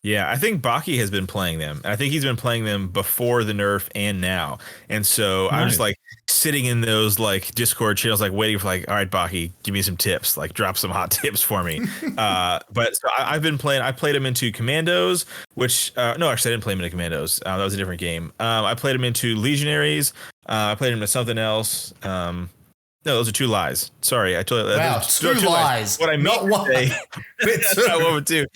Yeah, I think Baki has been playing them. I think he's been playing them before the nerf and now. And so I'm just like sitting in those like Discord channels, like waiting for like, all right, Baki, give me some tips, like drop some hot tips for me. But so I've been playing, I played him into Commandos, which, no, actually I didn't play him into Commandos. That was a different game. I played him into Legionaries. I played him into something else. No, those are two lies. Sorry, I told you. Wow, two lies. What I meant to say, that's not one too.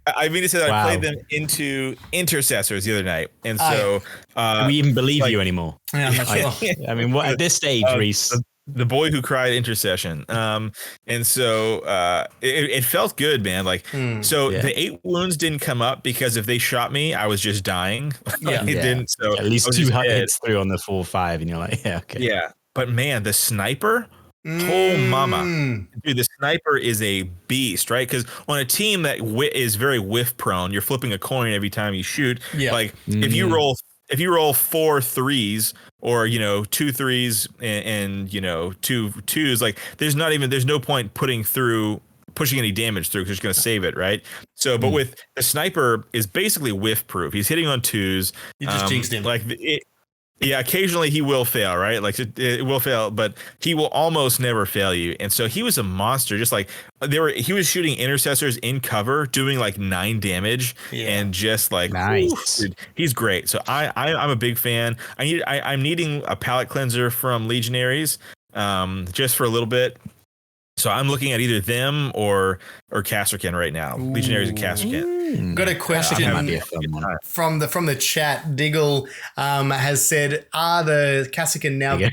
I mean to say that I played them into Intercessors the other night, and so do we even believe you anymore? Yeah, I'm not sure. I mean, what at this stage, Rhys? The boy who cried intercession. And so it felt good, man. Like the 8 wounds didn't come up because if they shot me, I was just dying. It didn't. So at least 2 hits through on the 4-5, and you're like, yeah, okay. Yeah, but man, the sniper. Oh, mama. Dude, the sniper is a beast, right? Because on a team that is very whiff prone, you're flipping a coin every time you shoot. Yeah. Like if you roll 4 threes or, 2 threes and 2 twos, like there's no point pushing any damage through because it's going to save it, right? So, but with the sniper is basically whiff proof. He's hitting on 2s. You just jinxed him. Yeah, occasionally he will fail, right? Like it will fail, but he will almost never fail you. And so he was a monster. Just like he was shooting intercessors in cover, doing like 9 damage, and just like nice. Dude, he's great. So I'm a big fan. I'm needing a palate cleanser from Legionaries, just for a little bit. So I'm looking at either them or Kasrkin right now. Legionaries and Kasrkin. Got a question from the chat. Diggle has said, "Are the Kasrkin now better?"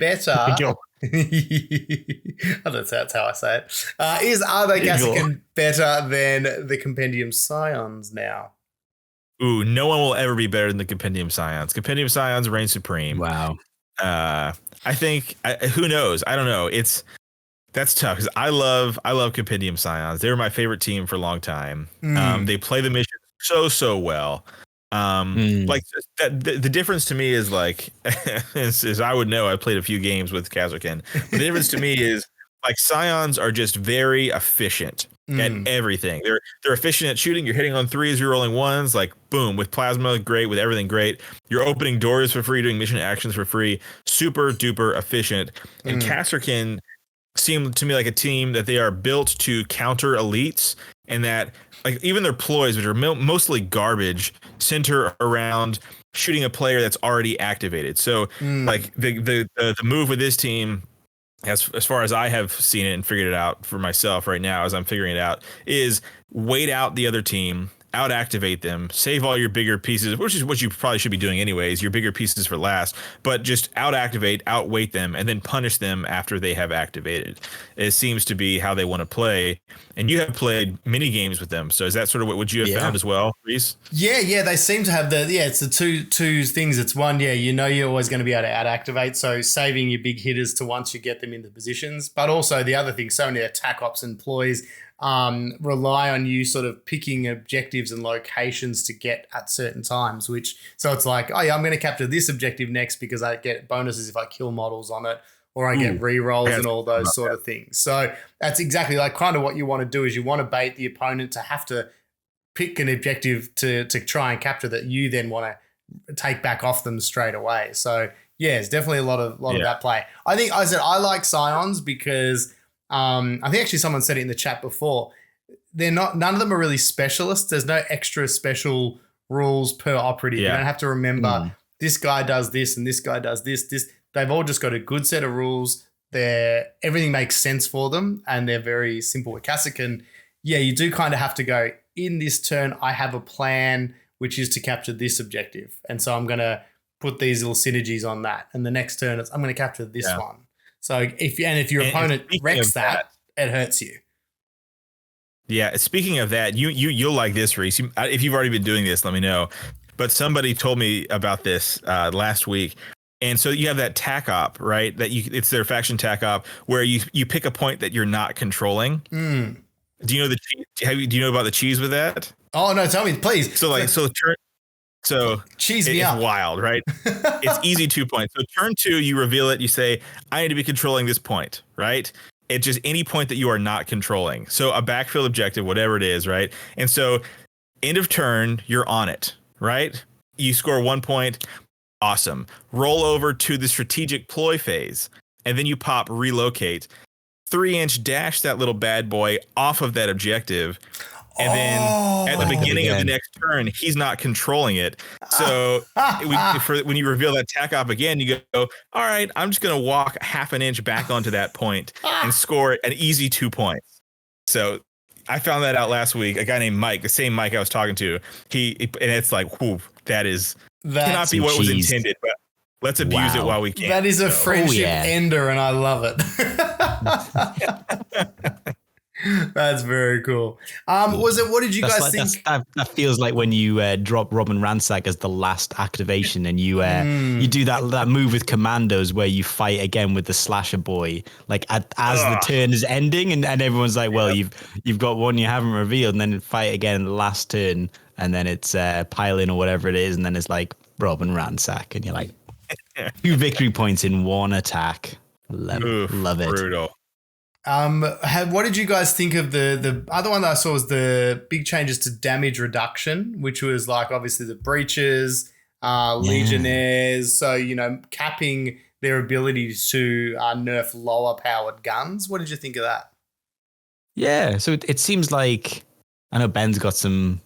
That's how I say it. Are the Kasrkin better than the Compendium Scions now? Ooh, no one will ever be better than the Compendium Scions. Compendium Scions reign supreme. Wow. I think who knows? I don't know. That's tough because I love Compendium Scions. They were my favorite team for a long time. They play the mission so well. Like the difference to me is like, as I would know, I played a few games with Kasrkin. The difference to me is like Scions are just very efficient at everything. They're efficient at shooting. You're hitting on 3s, you're rolling 1s, like boom, with plasma, great, with everything great. You're opening doors for free, doing mission actions for free. Super duper efficient. And Kasrkin seem to me like a team that they are built to counter elites, and that like even their ploys, which are mostly garbage, center around shooting a player that's already activated. So like the move with this team, as far as I have seen it and figured it out for myself right now as I'm figuring it out, is wait out the other team, out activate them, save all your bigger pieces, which is what you probably should be doing anyways, your bigger pieces for last, but just out activate, outweight them, and then punish them after they have activated. It seems to be how they want to play. And you have played many games with them. So is that sort of what you have found as well, Rhys? Yeah. They seem to have it's the two things. It's one, you're always going to be able to out activate. So saving your big hitters to once you get them into positions. But also the other thing, so many attack ops and ploys rely on you sort of picking objectives and locations to get at certain times, so it's like, oh yeah, I'm going to capture this objective next because I get bonuses if I kill models on it, or I get re-rolls and all those sort of things. So that's exactly like kind of what you want to do is you want to bait the opponent to have to pick an objective to try and capture that you then want to take back off them straight away. So yeah, it's definitely a lot of that play. I like Scions because I think actually someone said it in the chat before. None of them are really specialists. There's no extra special rules per operative. You don't have to remember this guy does this and this guy does this. They've all just got a good set of rules. Everything makes sense for them, and they're very simple. With Kasrkin, you do kind of have to go, in this turn, I have a plan, which is to capture this objective. And so I'm going to put these little synergies on that, and the next turn I'm going to capture this one. So if your opponent wrecks that, it hurts you. Yeah. Speaking of that, you'll like this, Rhys. If you've already been doing this, let me know. But somebody told me about this last week. And so you have that tack op, right? It's their faction tack op where you pick a point that you're not controlling. Do you know do you know about the cheese with that? Oh no, tell me, please. So cheese me up. It's wild, right? It's easy 2 points. So turn 2, you reveal it. You say, I need to be controlling this point, right? It's just any point that you are not controlling. So a backfield objective, whatever it is, right? And so end of turn, you're on it, right? You score 1 point. Awesome. Roll over to the strategic ploy phase, and then you pop relocate. 3-inch dash that little bad boy off of that objective. And then at the beginning of the next turn, he's not controlling it. So when you reveal that tack op again, you go, all right, I'm just going to walk half an inch back onto that point and score an easy 2 points. So I found that out last week. A guy named Mike, the same Mike I was talking to, and it's like, whew, that cannot be what was intended, but let's abuse it while we can. That is a friendship ender, and I love it. That's very cool. What did you guys think? That feels like when you drop Robin Ransack as the last activation, and you do that move with commandos where you fight again with the slasher boy, like as the turn is ending, and everyone's like, well, you've got one you haven't revealed, and then fight again in the last turn, and then it's pile-in or whatever it is, and then it's like Robin Ransack, and you're like 2 victory points in 1 attack. Love it. Brutal. What did you guys think of the other one that I saw was the big changes to damage reduction, which was like obviously the breaches, legionnaires. So, capping their ability to nerf lower powered guns. What did you think of that? Yeah. So it seems like, I know Ben's got some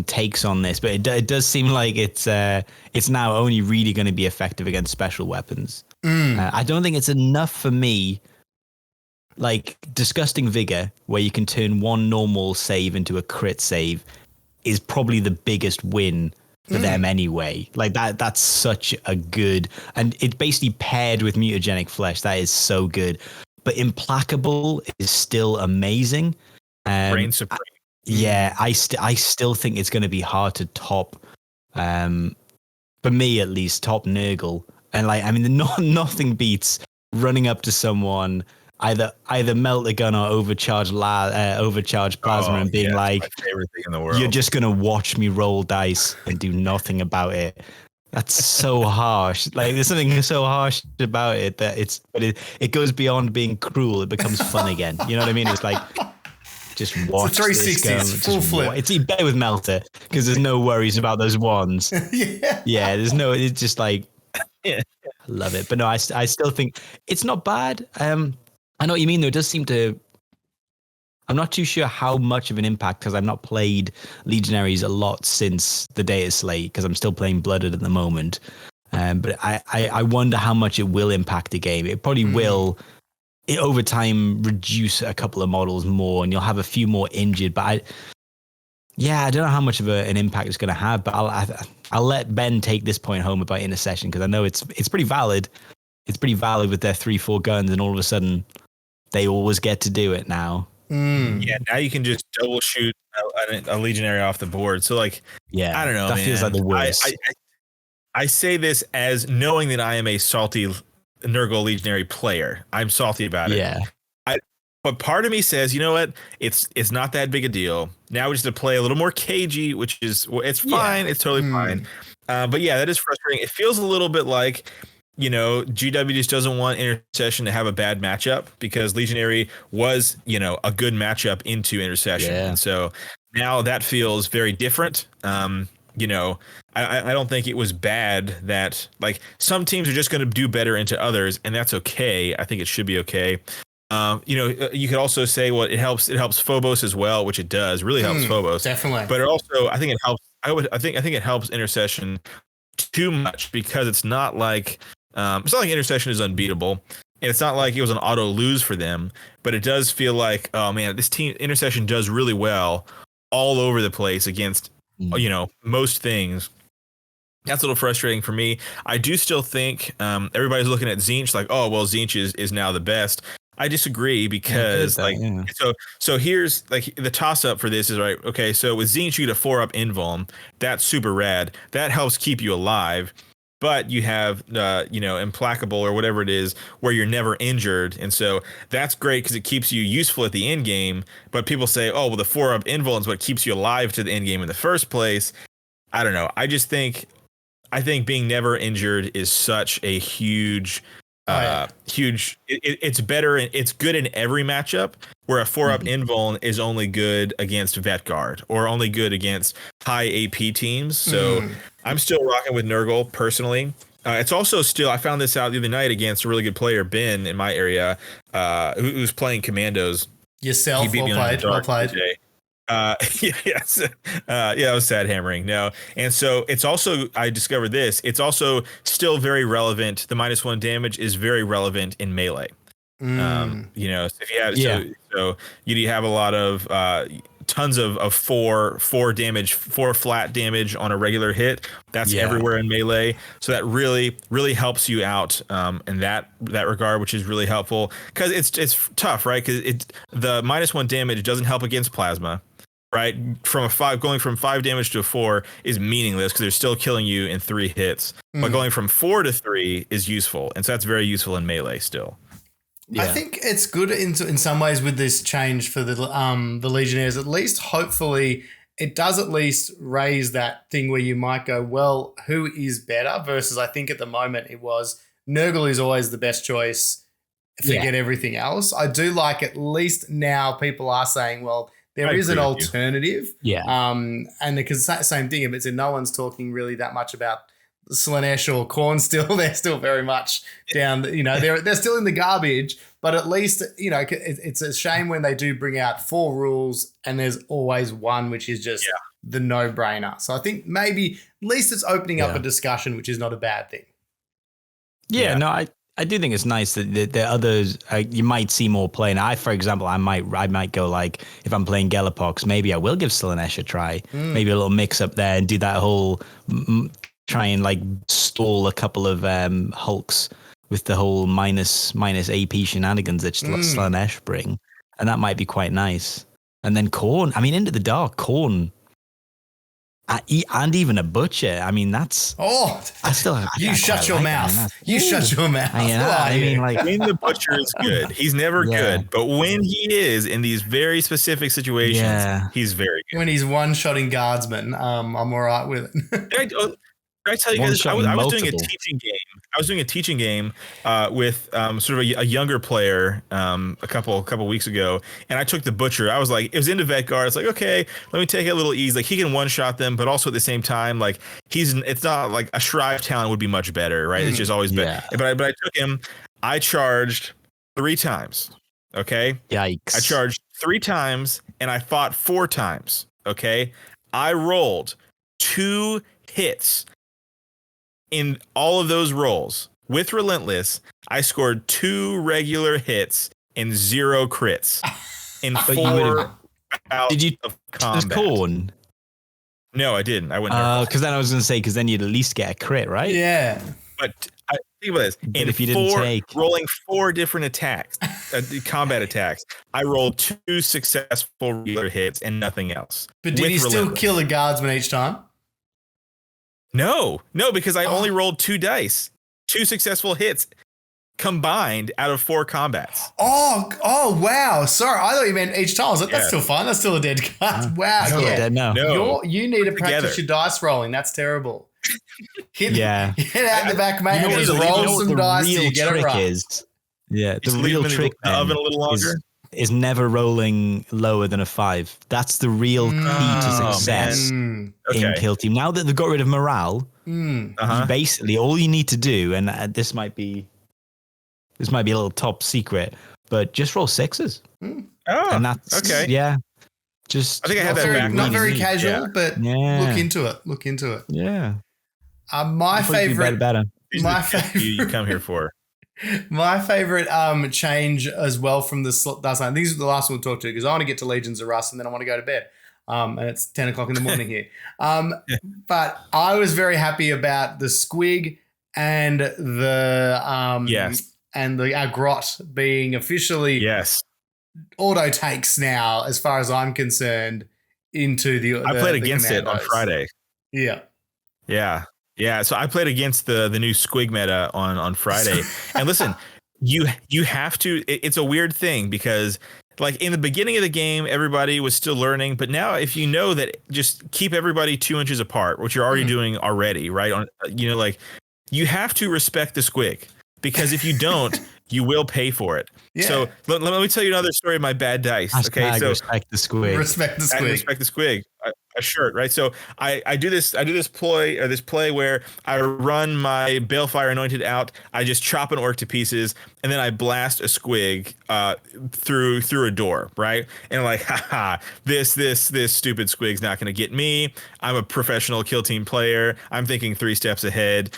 takes on this, but it does seem like it's now only really going to be effective against special weapons. I don't think it's enough for me. Like Disgusting Vigor, where you can turn 1 normal save into a crit save, is probably the biggest win for them anyway. Like that's such a good, and it's basically paired with mutagenic flesh. That is so good. But Implacable is still amazing. Reign Supreme. Yeah, I still think it's going to be hard to top, for me at least, top Nurgle. And nothing beats running up to someone, either melt a gun or overcharge plasma and being like, my favorite thing in the world. You're just gonna watch me roll dice and do nothing about it. That's so harsh. Like there's something so harsh about it that it goes beyond being cruel. It becomes fun again. You know what I mean? It's like just watch it's a 360, this it's full flip. It's better with Melter because there's no worries about those wands. Yeah. There's no. It's just like I love it. But no, I still think it's not bad. I know what you mean, though. It does seem to... I'm not too sure how much of an impact, because I've not played Legionaries a lot since the Datalsate, because I'm still playing Blooded at the moment. But I wonder how much it will impact the game. It probably will, over time, reduce a couple of models more, and you'll have a few more injured. But I don't know how much of an impact it's going to have, but I'll let Ben take this point home about Intercession, because I know it's pretty valid. It's pretty valid with their 3-4 guns, and all of a sudden... they always get to do it now. Yeah, now you can just double shoot a legionary off the board. So, like, I don't know, that feels like the worst. I say this as knowing that I am a salty Nurgle legionary player. I'm salty about it. Yeah. But part of me says, you know what? It's not that big a deal. Now we just have to play a little more cagey, which is it's fine. It's totally fine. But yeah, that is frustrating. It feels a little bit like, GW just doesn't want Intercession to have a bad matchup, because Legionary was, a good matchup into Intercession. Yeah. And so now that feels very different. I don't think it was bad that, like, some teams are just going to do better into others, and that's okay. I think it should be okay. You could also say, well, it helps Phobos as well, which it does. Really helps Phobos. Definitely. But it also, I think it helps. I think it helps Intercession too much, because it's not like Intercession is unbeatable, and it's not like it was an auto lose for them, but it does feel like, oh man, this team Intercession does really well all over the place against most things. That's a little frustrating for me. I do still think everybody's looking at Tzeentch like, oh, well, Tzeentch is now the best. I disagree because so here's like the toss up for this is right. Okay, so with Tzeentch you get a 4-up invuln. That's super rad. That helps keep you alive. But you have implacable or whatever it is where you're never injured, and so that's great because it keeps you useful at the end game. But people say, oh, well, the 4-up invuln is what keeps you alive to the end game in the first place. I don't know. I think being never injured is such a huge. It's better and it's good in every matchup where a 4-up invuln is only good against Vet Guard or only good against high AP teams. So I'm still rocking with Nurgle personally. It's also still, I found this out the other night against a really good player, Ben, in my area, who's playing Commandos. Yourself, well played. Yes. I was sad hammering. No. And so it's also, I discovered this, it's also still very relevant. The -1 damage is very relevant in melee. If you have, so you have a lot of, tons of four damage, 4 flat damage on a regular hit. That's everywhere in melee. So that really, really helps you out in that regard, which is really helpful because it's tough, right? Because the -1 damage doesn't help against plasma. Right, going from 5 damage to a 4 is meaningless because they're still killing you in 3 hits. But going from 4 to 3 is useful, and so that's very useful in melee still. Yeah. I think it's good in some ways with this change for the Legionnaires. At least, hopefully, it does at least raise that thing where you might go, well, who is better? Versus, I think at the moment it was Nurgle is always the best choice. Forget everything else. I do like at least now people are saying, well. There is an alternative. And because same thing, it's no one's talking really that much about Slaanesh or Khorne still. They're still very much down, they're still in the garbage, but at least, it's a shame when they do bring out 4 rules and there's always one, which is just the no-brainer. So I think maybe at least it's opening up a discussion, which is not a bad thing. No, I do think it's nice that the others you might see more play. And for example, I might go like if I'm playing Galapox, maybe I will give Slaanesh a try. Maybe a little mix up there and do that whole try and like stall a couple of hulks with the whole minus AP shenanigans that Slaanesh bring, and that might be quite nice. And then Khorne, I mean, Into the Dark, Khorne. And even a butcher. I mean, that's. Oh, you shut your mouth. You shut your mouth. I mean, like when the butcher is good, he's never good. But when he is in these very specific situations, he's very good. When he's one-shotting guardsmen, I'm all right with it. Can I tell you guys? I was doing a teaching game. I was doing a teaching game with sort of a younger player a couple weeks ago, and I took the butcher. I was like, it was into Vet Guard. It's like, okay, let me take it a little easy. Like he can one shot them, but also at the same time, like it's not like a Shrive Talon would be much better, right? It's just always better. But I took him. I charged 3 times. Okay. Yikes. I charged 3 times, and I fought 4 times. Okay. I rolled 2 hits. In all of those rolls with Relentless, I scored 2 regular hits and 0 crits in 4 bouts did you of combat. Khorne? No, I didn't. I went. Because then I was going to say, because then you'd at least get a crit, right? Yeah. But think about this. But if you didn't rolling 4 different attacks, combat attacks, I rolled 2 successful regular hits and nothing else. But did you still kill a guardsman each time? No, because I only rolled 2 dice, 2 successful hits combined out of 4 combats. Oh, wow. Sorry, I thought you meant each time. I was like, that's still fine. That's still a dead card. Wow. Dead now. No. You need to practice your dice rolling. That's terrible. Get out the back, mate, and just roll some dice till you get it right. The real trick the oven a little longer. Is never rolling lower than a 5. That's the real key to success in Kill Team. Now that they've got rid of morale, basically all you need to do, and this might be a little top secret, but just roll 6s. And that's just I think I had that back. Not very casual, but look into it. Yeah. My favorite. You come here for. My favorite change as well from the Datalsate. These are the last one we'll talk to because I want to get to Legions of Russ and then I want to go to bed. and it's 10 o'clock in the morning here. But I was very happy about the squig and the our grot being officially auto takes now, as far as I'm concerned, into the. I played against it on Friday. Yeah. So I played against the new squig meta on Friday, and listen, you have to. It's a weird thing because, like, in the beginning of the game, everybody was still learning, but now if you know that, just keep everybody 2 inches apart, which you're already doing already, right? On like, you have to respect the squig, because if you don't, you will pay for it. Yeah. So let me tell you another story of my bad dice. Okay, so respect the squig. Respect the squig. Respect the squig. A shirt, right? So I do this play where I run my Balefire Anointed out. I just chop an orc to pieces, and then I blast a squig through a door, right? And I'm like, haha, this stupid squig's not going to get me. I'm a professional kill team player. I'm thinking 3 steps ahead.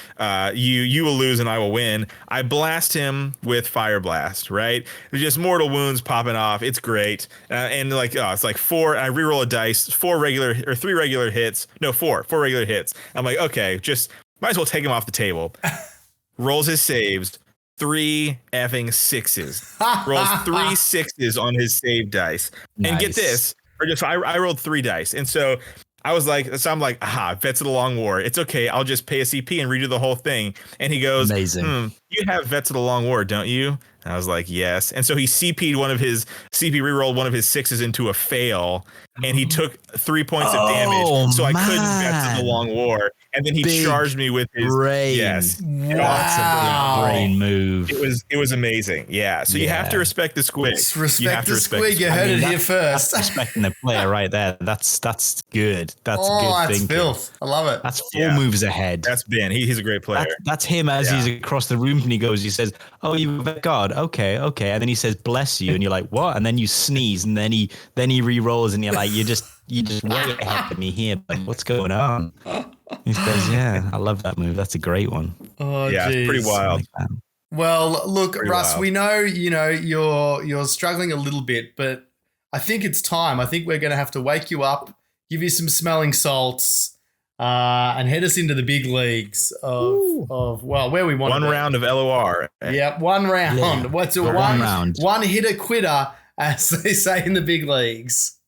You will lose and I will win. I blast him with Fire Blast, right? There's just mortal wounds popping off. It's great, and like it's like 4. I reroll a dice, 4 regular hits. No, 4 regular hits. I'm like, okay, just might as well take him off the table. Rolls his saves, 3 effing 6s. Rolls 3 6s on his save dice. Nice. And get this, I rolled 3 dice. And so I'm like, aha, Vets of the Long War. It's okay. I'll just pay a CP and redo the whole thing. And he goes, amazing. You have Vets of the Long War, don't you? And I was like, yes. And so he rerolled one of his 6s into a fail, and he took 3 points of damage. So I couldn't Vets of the Long War. And then he charged me with his brain. Yes. Wow. That's a big brain move. It was amazing. Yeah. So you have to respect the squig. Respect the squig. You heard it here first. That's respecting the player right there. That's good. That's good thinking. Filth. I love it. That's 4 moves ahead. That's Ben. He's a great player. That's him as he's across the room, and he says, "Oh, you God, okay." And then he says, "Bless you," and you're like, "What?" And then you sneeze, and then he re-rolls, and you're like, "You just way ahead of me here, but what's going on?" He says, "Yeah, I love that move. That's a great one." Oh, yeah, it's pretty wild. Well, look, Russ, we know you're struggling a little bit, but I think it's time. I think we're going to have to wake you up, give you some smelling salts, and head us into the big leagues of where we want. One round of LOR. Yeah, 1 round. Yeah. What's a one round? One hitter quitter, as they say in the big leagues.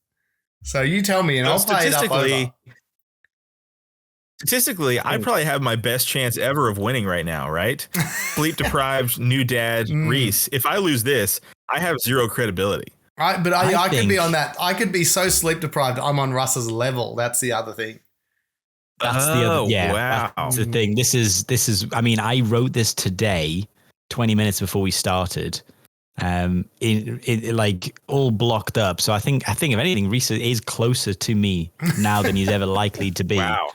So you tell me, and I'll play it up over. Statistically, I probably have my best chance ever of winning right now, right? Sleep deprived, new dad, Rhys. If I lose this, I have 0 credibility. Right, but I could be on that. I could be so sleep deprived, I'm on Russ's level. That's the other thing. That's the other. Yeah, wow. That's the thing. This is. I mean, I wrote this today, 20 minutes before we started. It like all blocked up. So I think if anything, Rhys is closer to me now than he's ever likely to be. Wow.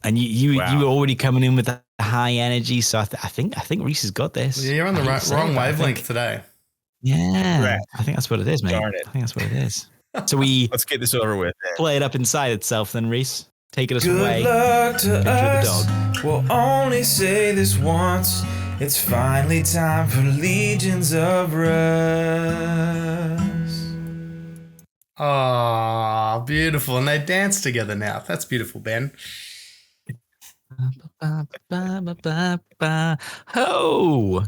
And you were already coming in with a high energy, so I think Rhys has got this. Yeah, you're on the wrong wavelength today. Yeah, right. I think that's what it is, mate. Darn it. I think that's what it is. So let's get this over with. Play it up inside itself, then, Rhys. Take it Good away. Luck to us. We'll only say this once. It's finally time for Legions of Russ. Oh, beautiful. And they dance together now. That's beautiful, Ben. Oh,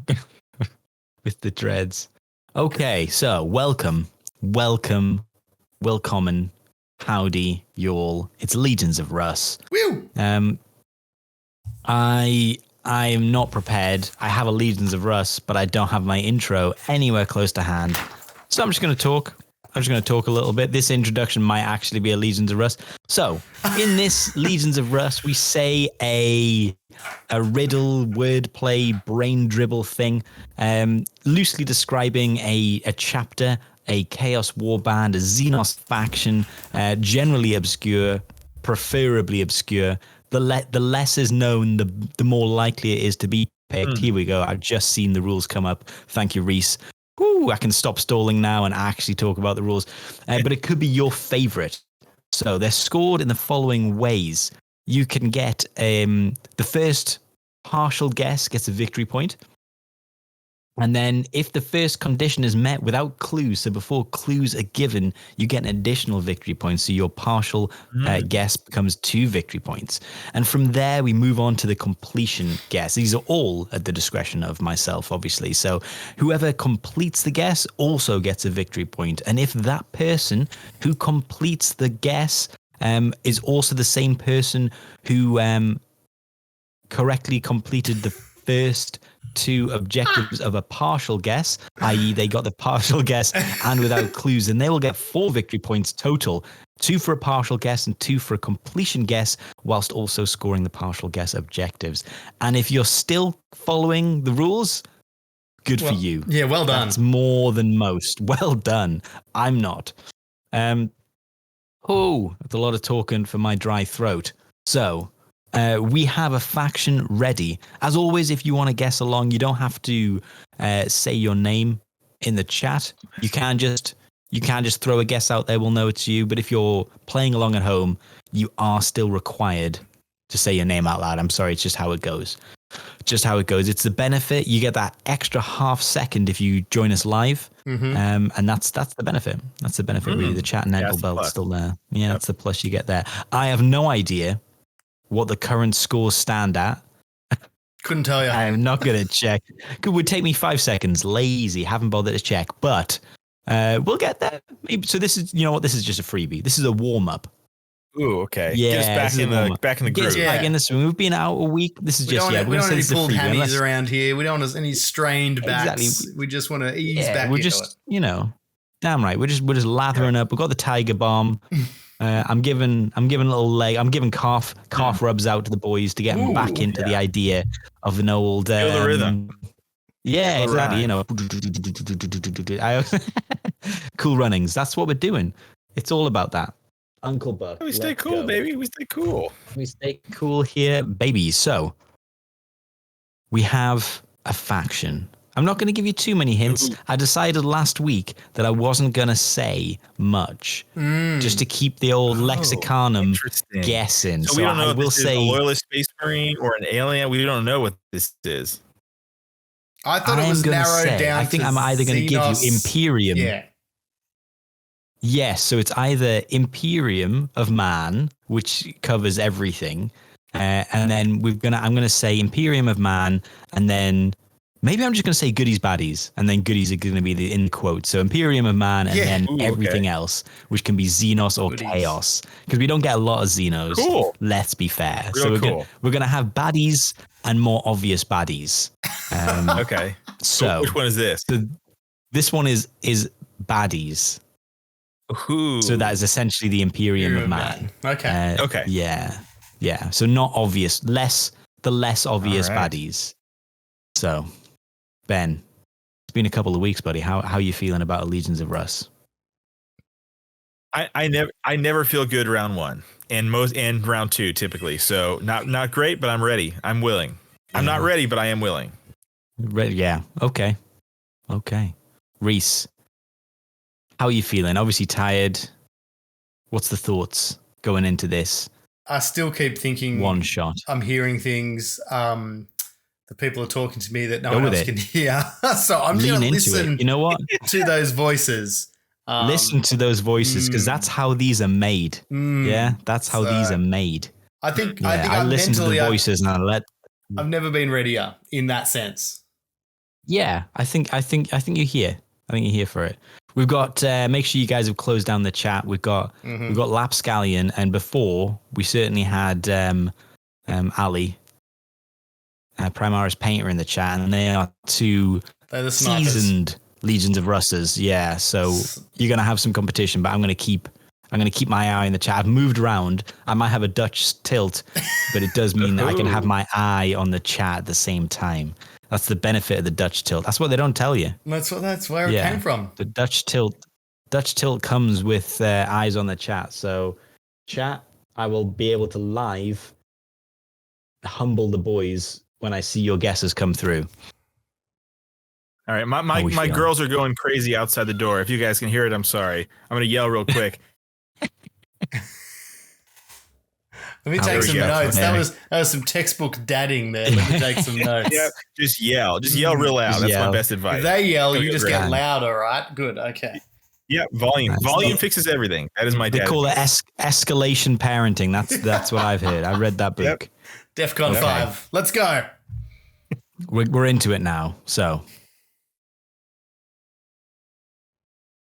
with the dreads. Okay, so welcome, howdy, y'all. It's Legions of Russ. Woo! I am not prepared. I have a Legions of Russ, but I don't have my intro anywhere close to hand. So I'm just going to talk. A little bit. This introduction might actually be a Legions of Russ. So, in this Legions of Russ, we say a riddle, wordplay, brain dribble thing, loosely describing a chapter, a Chaos Warband, a Xenos faction, generally obscure, preferably obscure. The less is known, the more likely it is to be picked. Here we go. I've just seen the rules come up. Thank you, Rhys. I can stop stalling now and actually talk about the rules. But it could be your favorite. So they're scored in the following ways. You can get the first partial guess gets a victory point. And then if the first condition is met without clues, so before clues are given, you get an additional victory point. So your partial guess becomes 2 victory points. And from there, we move on to the completion guess. These are all at the discretion of myself, obviously. So whoever completes the guess also gets a victory point. And if that person who completes the guess is also the same person who correctly completed the first 2 objectives of a partial guess, i.e. they got the partial guess and without clues, and they will get 4 victory points total, 2 for a partial guess and 2 for a completion guess, whilst also scoring the partial guess objectives. And if you're still following the rules, good for you. Yeah, well done. That's more than most. Well done. I'm not. That's a lot of talking for my dry throat. So we have a faction ready. As always, if you want to guess along, you don't have to say your name in the chat. You can just throw a guess out there. We'll know it's you. But if you're playing along at home, you are still required to say your name out loud. I'm sorry, it's just how it goes. Just how it goes. It's the benefit. You get that extra half second if you join us live. And that's the benefit. That's the benefit, really. The chat and ankle belt's still there. Yeah, that's the plus you get there. I have no idea what the current scores stand at. Couldn't tell you. I'm not going to check. It would take me 5 seconds. Lazy. Haven't bothered to check. But we'll get there. So this is, you know what? This is just a freebie. This is a warm-up. Ooh, okay. Yeah, get us back in the group. Back in this. We've been out a week. This is we just, don't want any pulled hammies freebie, around here. We don't want any strained backs. Exactly. We just want to ease back we're into just, damn right. We're just lathering up. We've got the tiger bomb. I'm giving a little leg. I'm giving calf rubs out to the boys to get them back into the idea of an old feel the rhythom. Yeah, exactly. Cool runnings. That's what we're doing. It's all about that. Uncle Buck. We stay cool, baby. We stay cool. We stay cool here, baby. So we have a faction. I'm not going to give you too many hints. I decided last week that I wasn't going to say much, just to keep the old lexiconum guessing. So we don't know if this is a loyalist space marine or an alien. We don't know what this is. I thought it was narrowed down. I think I'm either going to give you Imperium. Yeah. Yes, so it's either Imperium of Man, which covers everything, and then I'm going to say Imperium of Man, and then maybe I'm just going to say goodies baddies, and then goodies are going to be the in quote. So Imperium of Man, and then everything else, which can be Xenos or Chaos, because we don't get a lot of Xenos. Cool. Let's be fair. We're going to have baddies and more obvious baddies. Okay. So which one is this? This one is baddies. Ooh. So that is essentially the Imperium of Man. Okay. Okay. Yeah. So not obvious, the less obvious baddies. So, Ben, it's been a couple of weeks, buddy. How are you feeling about Legions of Russ? I never feel good round 1 and round 2 typically. So not great, but I'm ready. I'm willing. I'm not ready, but I am willing. Yeah. Okay. Rhys, how are you feeling? Obviously tired. What's the thoughts going into this? I still keep thinking one shot. I'm hearing things. The people are talking to me that no one else can hear. So I'm going to listen. You know what? To those voices. Listen to those voices, because that's how these are made. Yeah, that's how these are made. I think I listen to the voices and I let. I've never been readier in that sense. Yeah, I think you're here. I think you're here for it. We've got. Make sure you guys have closed down the chat. We've got Lapscallion, and before we certainly had Ali, Primaris Painter in the chat, and they are 2 seasoned Legions of Russes. Yeah, so you're gonna have some competition, but I'm gonna keep my eye on the chat. I've moved around. I might have a Dutch tilt, but it does mean that I can have my eye on the chat at the same time. That's the benefit of the Dutch tilt. That's what they don't tell you. That's where it came from. The Dutch tilt comes with eyes on the chat. So, chat, I will be able to live humble the boys when I see your guesses come through. All right, my girls are going crazy outside the door. If you guys can hear it, I'm sorry. I'm going to yell real quick. Let me take some notes. Okay. That was some textbook dadding there. Let me take some notes. Yeah, just yell real loud. That's my best advice. If they yell, you just get louder, right? Good. Okay. Yeah, volume fixes everything. That is my dad. They call it escalation parenting. That's what I've heard. I read that book. Yep. DEFCON 5. Let's go. We're into it now. So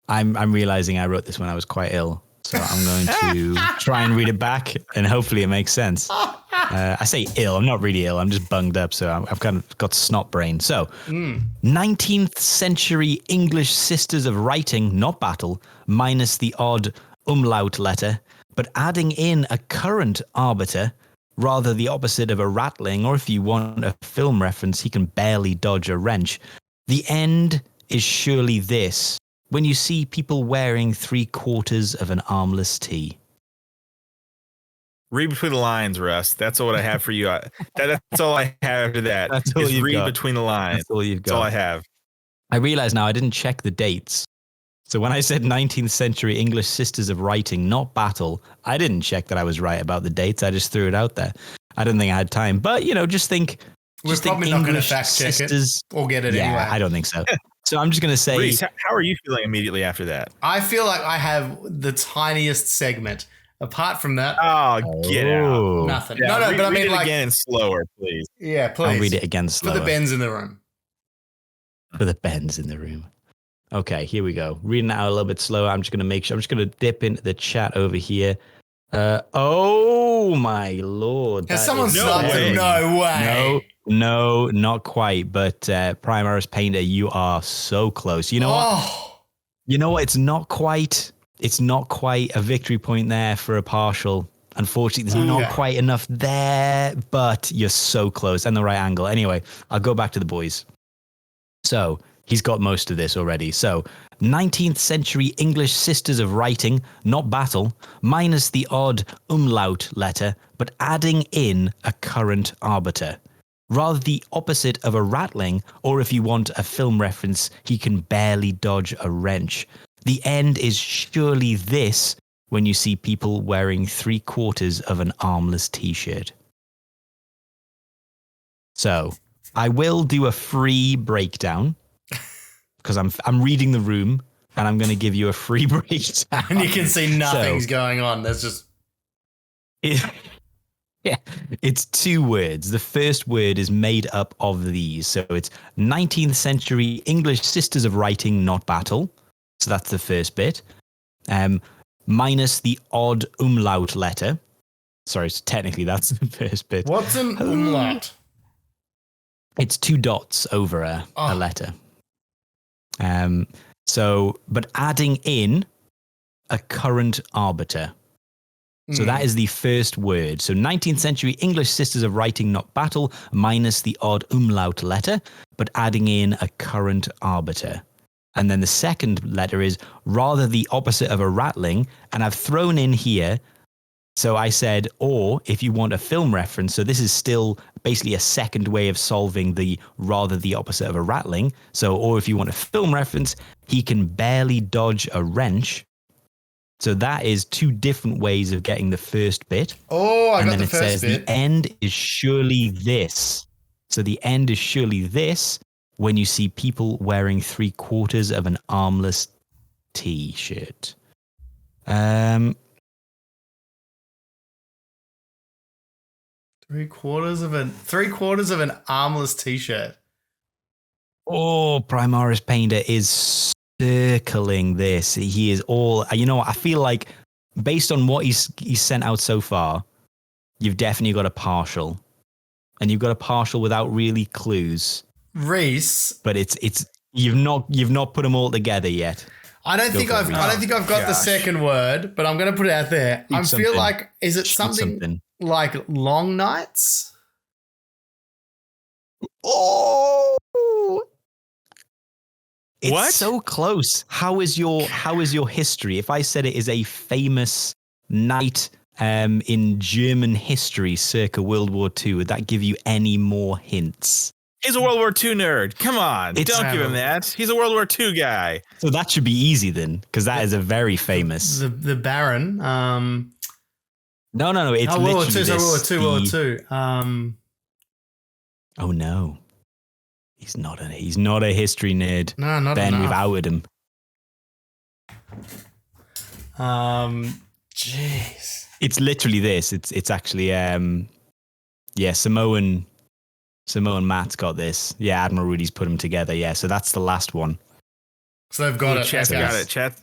I'm realizing I wrote this when I was quite ill. So I'm going to try and read it back, and hopefully it makes sense. I say ill. I'm not really ill. I'm just bunged up. So I've kind of got snot brain. So 19th century English sisters of writing, not battle, minus the odd umlaut letter, but adding in a current arbiter, rather the opposite of a rattling, or if you want a film reference, he can barely dodge a wrench. The end is surely this. When you see people wearing 3/4 of an armless tee. Read between the lines, Russ. That's what I have for you. That's all I have after that. That's all you've read got. Between the lines. That's all you've got. That's all I have. I realize now I didn't check the dates. So when I said 19th century English sisters of writing, not battle, I didn't check that I was right about the dates. I just threw it out there. I didn't think I had time. But, just think. We're probably not going to fact check it or get it anyway. I don't think so. So I'm just going to say. Rhys, how are you feeling immediately after that? I feel like I have the tiniest segment. Apart from that. Oh, get out. Nothing. Yeah, but I mean, read it again slower, please. Yeah, please. I'll read it again slower. For the Bens in the room. For the Bens in the room. Okay, here we go. Reading it out a little bit slower. I'm just going to dip into the chat over here. Oh my Lord. Has someone started? No way. No, not quite. But Primaris Painter, you are so close. You know what? You know what? It's not quite a victory point there for a partial. Unfortunately, there's not quite enough there, but you're so close and the right angle. Anyway, I'll go back to the boys. So he's got most of this already. So 19th century English sisters of writing, not battle, minus the odd umlaut letter, but adding in a current arbiter. Rather the opposite of a rattling, or if you want a film reference, he can barely dodge a wrench. The end is surely this when you see people wearing 3/4 of an armless t-shirt. So I will do a free breakdown because I'm reading the room and I'm going to give you a free breakdown. And you can see nothing's going on. There's just... It's 2 words. The first word is made up of these. So it's 19th century English sisters of writing, not battle. So that's the first bit. Minus the odd umlaut letter. Sorry, so technically that's the first bit. What's an umlaut? It's 2 dots over a letter. But adding in a current arbiter. So that is the first word. So 19th century English sisters of writing, not battle, minus the odd umlaut letter, but adding in a current arbiter. And then the second letter is rather the opposite of a rattling. And I've thrown in here. So I said, or if you want a film reference. So this is still basically a second way of solving the rather the opposite of a rattling. So, or if you want a film reference, he can barely dodge a wrench. So that is 2 different ways of getting the first bit. Oh, I and got then the it first says bit. The end is surely this. So the end is surely this when you see people wearing 3/4 of an armless t-shirt. 3/4 of an armless t-shirt. Oh, Primaris Painter is circling this. He is all, I feel like based on what he's sent out so far, you've definitely got a partial. And you've got a partial without really clues. Rhys. But it's you've not put them all together yet. I don't think I've got the second word, but I'm going to put it out there. I feel like, is it something like long nights? Oh, it's what? So close. How is your history? If I said it is a famous night in German history circa World War II, would that give you any more hints? He's a World War II nerd. Come on. Don't give him that. He's a World War II guy. So that should be easy then, because that is a very famous. The Baron. No. It's World War literally II. this. World War II. Oh no, he's not a history nerd. No, not Ben, enough. we've outed him. Jeez. It's literally this. It's actually Samoan Matt's got this. Yeah, Admiral Rudy's put them together. Yeah, so that's the last one. So they've got it. Chat's got it. Chat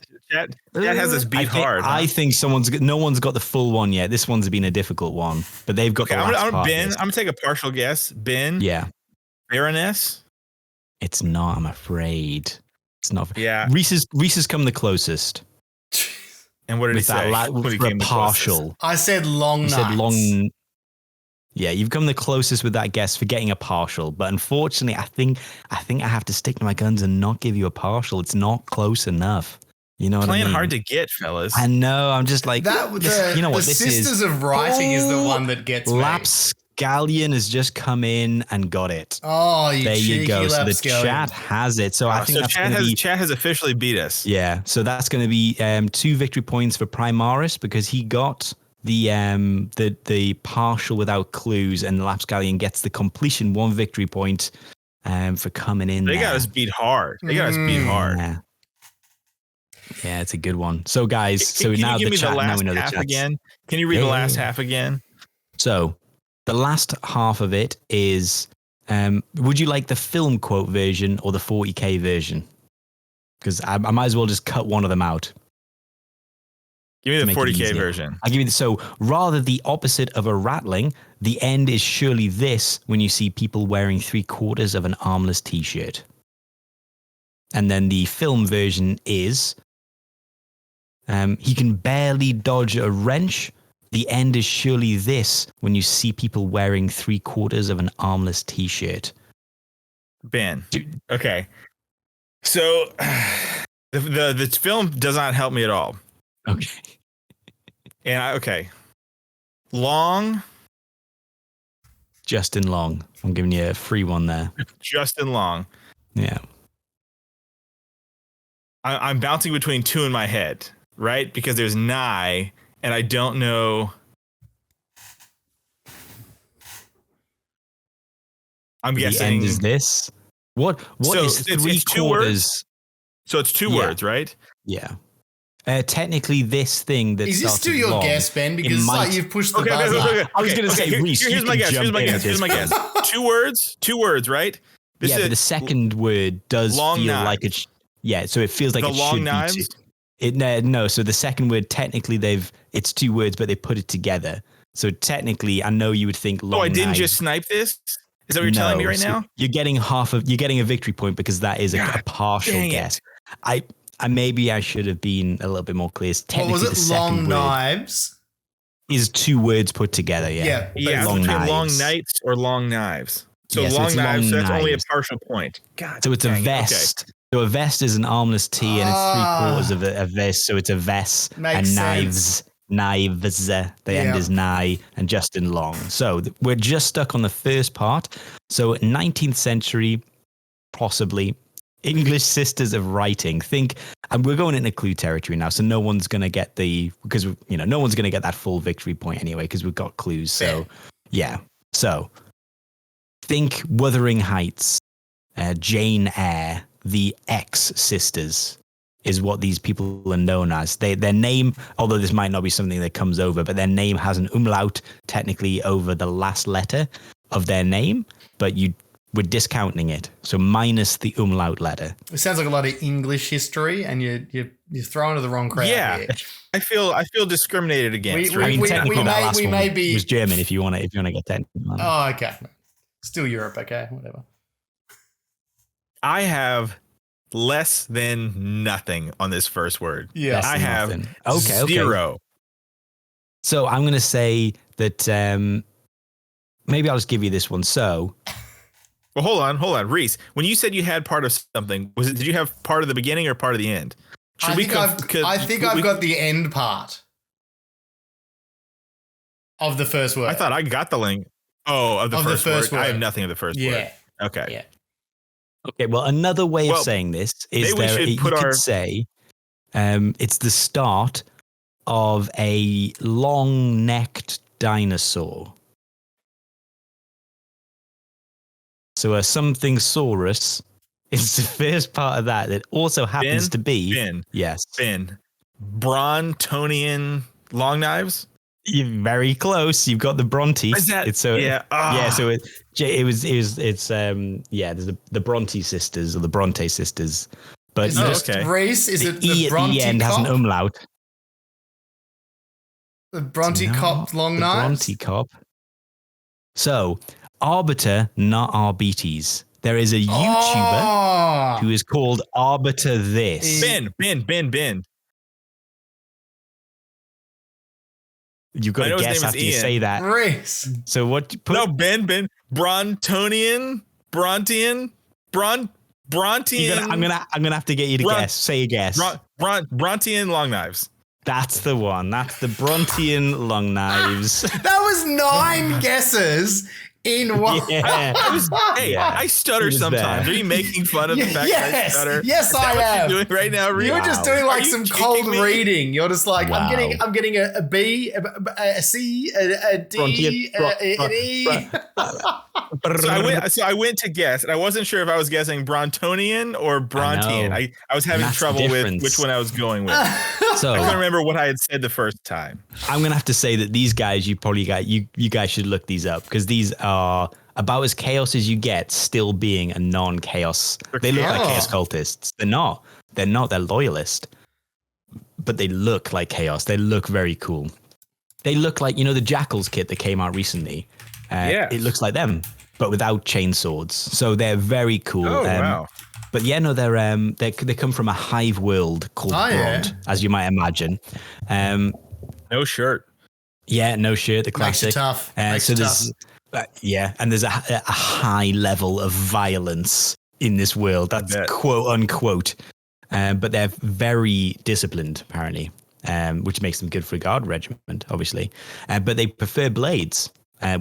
has this beat hard. I think no one's got the full one yet. This one's been a difficult one, but they've got the last part. Ben, I'm gonna take a partial guess. Ben. Yeah. Baroness. It's not. I'm afraid. It's not. Yeah. Rhys has come the closest. And what did he say? For a partial. I said long nights. Said long. Yeah, you've come the closest with that guess for getting a partial, but unfortunately, I think I have to stick to my guns and not give you a partial. It's not close enough. You know what I mean? Playing hard to get, fellas. I know. I'm just like that. You know what? The This Sisters of Writing is the one that gets me. Lapscallion has just come in and got it. Oh, there you go. So the chat has it. So I think that's chat has officially beat us. Yeah. So that's going to be 2 victory points for Primaris because he got the partial without clues, and Lapscallion gets the completion 1 victory point for coming in. They got us beat hard. Yeah, it's a good one. So guys, can now you give the me chat. The last now we know half the chat again. Can you read the last half again? So the last half of it is: would you like the film quote version or the 40k version? Because I might as well just cut one of them out. Give me the 40k version. I'll give you so rather the opposite of a rattling, the end is surely this when you see people wearing 3/4 of an armless t-shirt. And then the film version is he can barely dodge a wrench. The end is surely this when you see people wearing 3/4 of an armless t-shirt. Ben. Okay. So the film does not help me at all. Okay. And Long. Justin Long. I'm giving you a free one there. Justin Long. Yeah. I'm bouncing between 2 in my head, right? Because there's nigh, and I don't know. I'm guessing. The end is this. What is 3/4? So it's 2 words, right? Yeah. Technically, this thing that is this still your long, guess, Ben? Because it's like you've pushed the buzzer. Okay. I was going to say, Rhys, here's my guess. Here's my guess. 2 words, right? But the second word does feel knives. like it's. Yeah, so it feels like the it long should knives? be. No, so the second word, technically, it's 2 words, but they put it together. So technically, I know you would think long. Oh, I didn't knives. Just snipe this? Is that what you're telling me right now? You're getting a victory point because that is a partial guess. Maybe I should have been a little bit more clear. What was it? Long knives is 2 words put together. Yeah. Long nights or long knives. So long knives. That's only a partial point. God. So it's a vest. Okay. So a vest is an armless tee, and it's 3/4 of a vest. So it's a vest. Makes and sense. Knives. The end is nigh, and Justin Long. So we're just stuck on the first part. So 19th century, possibly. English Sisters of Writing. And we're going into clue territory now, so no one's going to get no one's going to get that full victory point anyway because we've got clues. So, yeah. So, think Wuthering Heights, Jane Eyre, the Ex-Sisters is what these people are known as. Their name, although this might not be something that comes over, but their name has an umlaut technically over the last letter of their name, but we're discounting it, so minus the umlaut letter. It sounds like a lot of English history, and you're throwing to the wrong crowd. Yeah, here. I feel discriminated against. Technically, the last one was German. If you want to get technical. Oh, okay. Still Europe. Okay, whatever. I have less than nothing on this first word. Yeah, I have 0. Okay. So I'm going to say that maybe I'll just give you this one. So. Well, hold on, Rhys. When you said you had part of something, did you have part of the beginning or part of the end? I think I've got the end part of the first word. I thought I got the link. Oh, of the first word. I have nothing of the first word. Okay. Yeah. Okay. Well, another way of saying this is you could say it's the start of a long-necked dinosaur. So a something saurus is the first part of that also happens to be yes. Brontonian long knives. You're very close. You've got the Brontes. Is that, it's so yeah. So it's there's the Bronte sisters or the Bronte sisters. But is it Rhys? Is it the Bronte E end cop? has an umlaut. The Bronte cop long the knives? Bronte cop. So, Arbiter, not Arbites. There is a YouTuber who is called Arbiter This. Ben. You've got to guess after you say that. Rhys. So what? Ben. Brontian. I'm gonna have to get you to guess. Say a guess. Brontian long knives. That's the one. That's the Brontian long knives. That was 9 guesses in one. Yeah. I stutter sometimes. Are you making fun of the fact that I stutter? Yes, I am. What you're doing right now, Rhys? You're just doing like some cold reading. You're just like, wow. I'm getting a B, a C, a D, an E. So I went to guess, and I wasn't sure if I was guessing Brontonian or Brontian. I was having trouble with which one I was going with. So I can't remember what I had said the first time. I'm gonna have to say that these guys, you guys should look these up because these are about as chaos as you get, still being a non-chaos. They look like chaos cultists. They're not. They're loyalist, but they look like chaos. They look very cool. They look like, the Jackals kit that came out recently. It looks like them, but without chainswords. So they're very cool. Oh, wow. But yeah, no, they come from a hive world called Bront, as you might imagine. No shirt. Yeah, no shirt. The classic. Makes it tough. And there's a high level of violence in this world. That's quote unquote. But they're very disciplined, apparently, which makes them good for a guard regiment, obviously. But they prefer blades,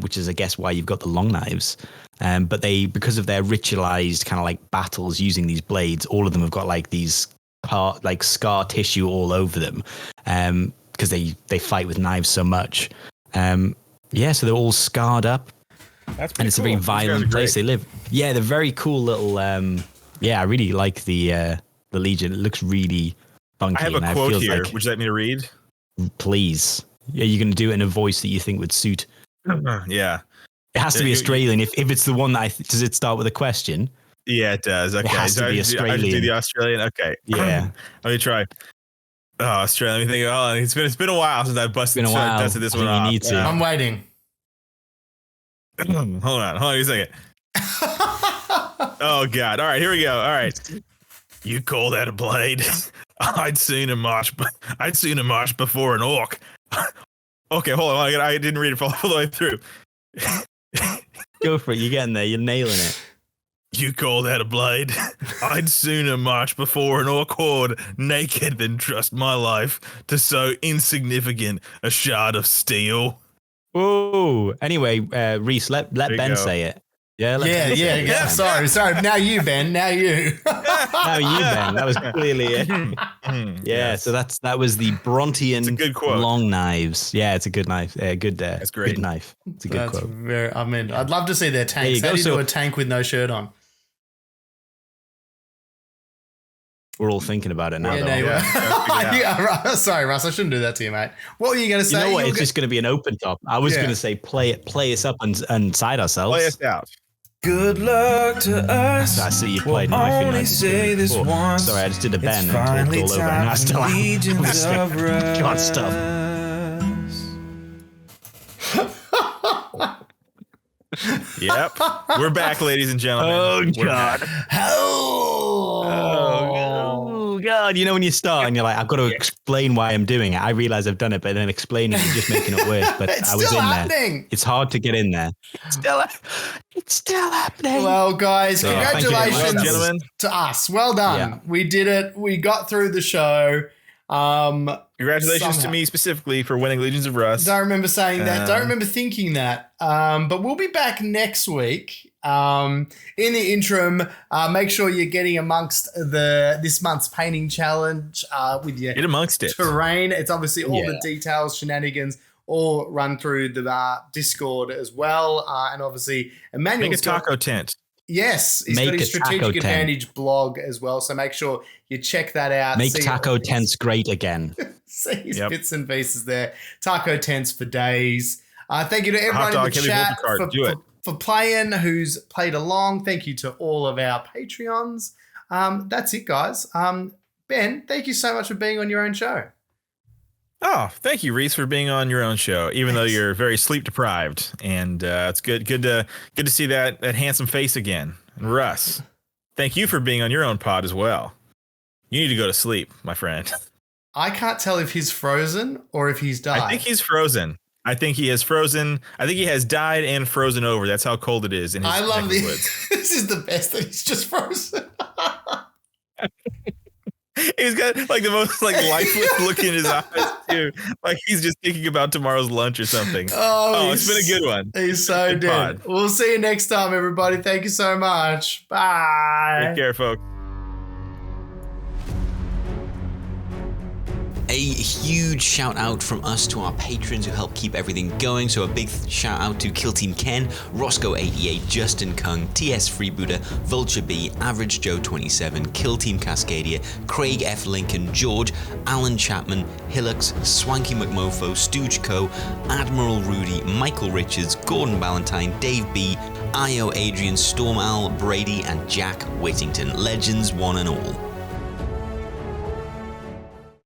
which is, I guess, why you've got the long knives. But because of their ritualized kind of like battles using these blades, all of them have got like these scar tissue all over them, because they fight with knives so much. So they're all scarred up. That's and it's cool. A very violent place they live. Yeah, they're very cool little. I really like the Legion. It looks really funky. I have a quote here. Would you like me to read? Please. Yeah, you're going to do it in a voice that you think would suit. Yeah. It has to be Australian. If it's the one that does it start with a question? Yeah, it does. Okay. It has to be Australian. I just do the Australian. Okay. Yeah. Let me try. Oh, Australian. Let me think. It's been a while since I've dusted this one off. You need to. I'm waiting. Hold on a second. Oh God! All right, here we go. All right, you call that a blade? I'd seen a march before an orc. Okay, hold on. I didn't read it all the way through. Go for it. You're getting there. You're nailing it. You call that a blade? I'd sooner march before an orc horde naked than trust my life to so insignificant a shard of steel. Oh, anyway, Rhys, let Ben say it. Yeah. Sorry. Now you, Ben. Now you. Now you, Ben. That was clearly it. Yes. So that was the Brontian it's a good quote. Long knives. Yeah, it's a good knife. That's great. Good knife. It's a good quote. I'd love to see their tanks. How do you do a tank with no shirt on? We're all thinking about it now. Yeah, sorry, Russ. I shouldn't do that to you, mate. What were you going to say? You know what? It's just going to be an open top. I was going to say play us up and side ourselves. Play us out. Good luck to us. I see you played knife. Only say this once. Sorry, I just did a Ben and talked all over. And I still can't stop. Yep, we're back, ladies and gentlemen. Oh God! Oh God! You know when you start and you're like, I've got to explain why I'm doing it. I realize I've done it, but then explaining it, you're just making it worse. But I was in there. It's hard to get in there. It's still happening. Well, guys, congratulations gentlemen. to us. Well done. Yeah. We did it. We got through the show. Congratulations to me specifically for winning Legions of Russ. Don't remember saying that. Don't remember thinking that. But we'll be back next week. In the interim, make sure you're getting amongst this month's painting challenge with your Get amongst it. terrain. It's obviously all the details, shenanigans, all run through the Discord as well. And obviously, Emmanuel's make a taco tent. Yes, he's got his Strategic Advantage blog as well. So make sure you check that out. Make taco tents great again. See his bits and pieces there. Taco tents for days. Thank you to everyone in the chat for playing, who's played along. Thank you to all of our Patreons. That's it, guys. Ben, thank you so much for being on your own show. Oh, thank you, Rhys, for being on your own show, even though you're very sleep deprived. And it's good to see that handsome face again. And Russ, thank you for being on your own pod as well. You need to go to sleep, my friend. I can't tell if he's frozen or if he's died. I think he's frozen. I think he has frozen. I think he has died and frozen over. That's how cold it is in his neck of the woods. This is the best that he's just frozen. He's got like the most like lifeless look in his eyes too. Like he's just thinking about tomorrow's lunch or something. Oh, it's been a good one. He's so dead. Pod. We'll see you next time, everybody. Thank you so much. Bye. Take care, folks. A huge shout out from us to our patrons who help keep everything going. So a big shout out to Kill Team Ken, Roscoe88, Justin Kung, TS Freebooter, Vulture B, Average Joe 27, Kill Team Cascadia, Craig F. Lincoln, George, Alan Chapman, Hillux, Swanky McMofo, Stooge Co, Admiral Rudy, Michael Richards, Gordon Ballantyne, Dave B, Io Adrian, Storm Al, Brady, and Jack Whittington. Legends one and all.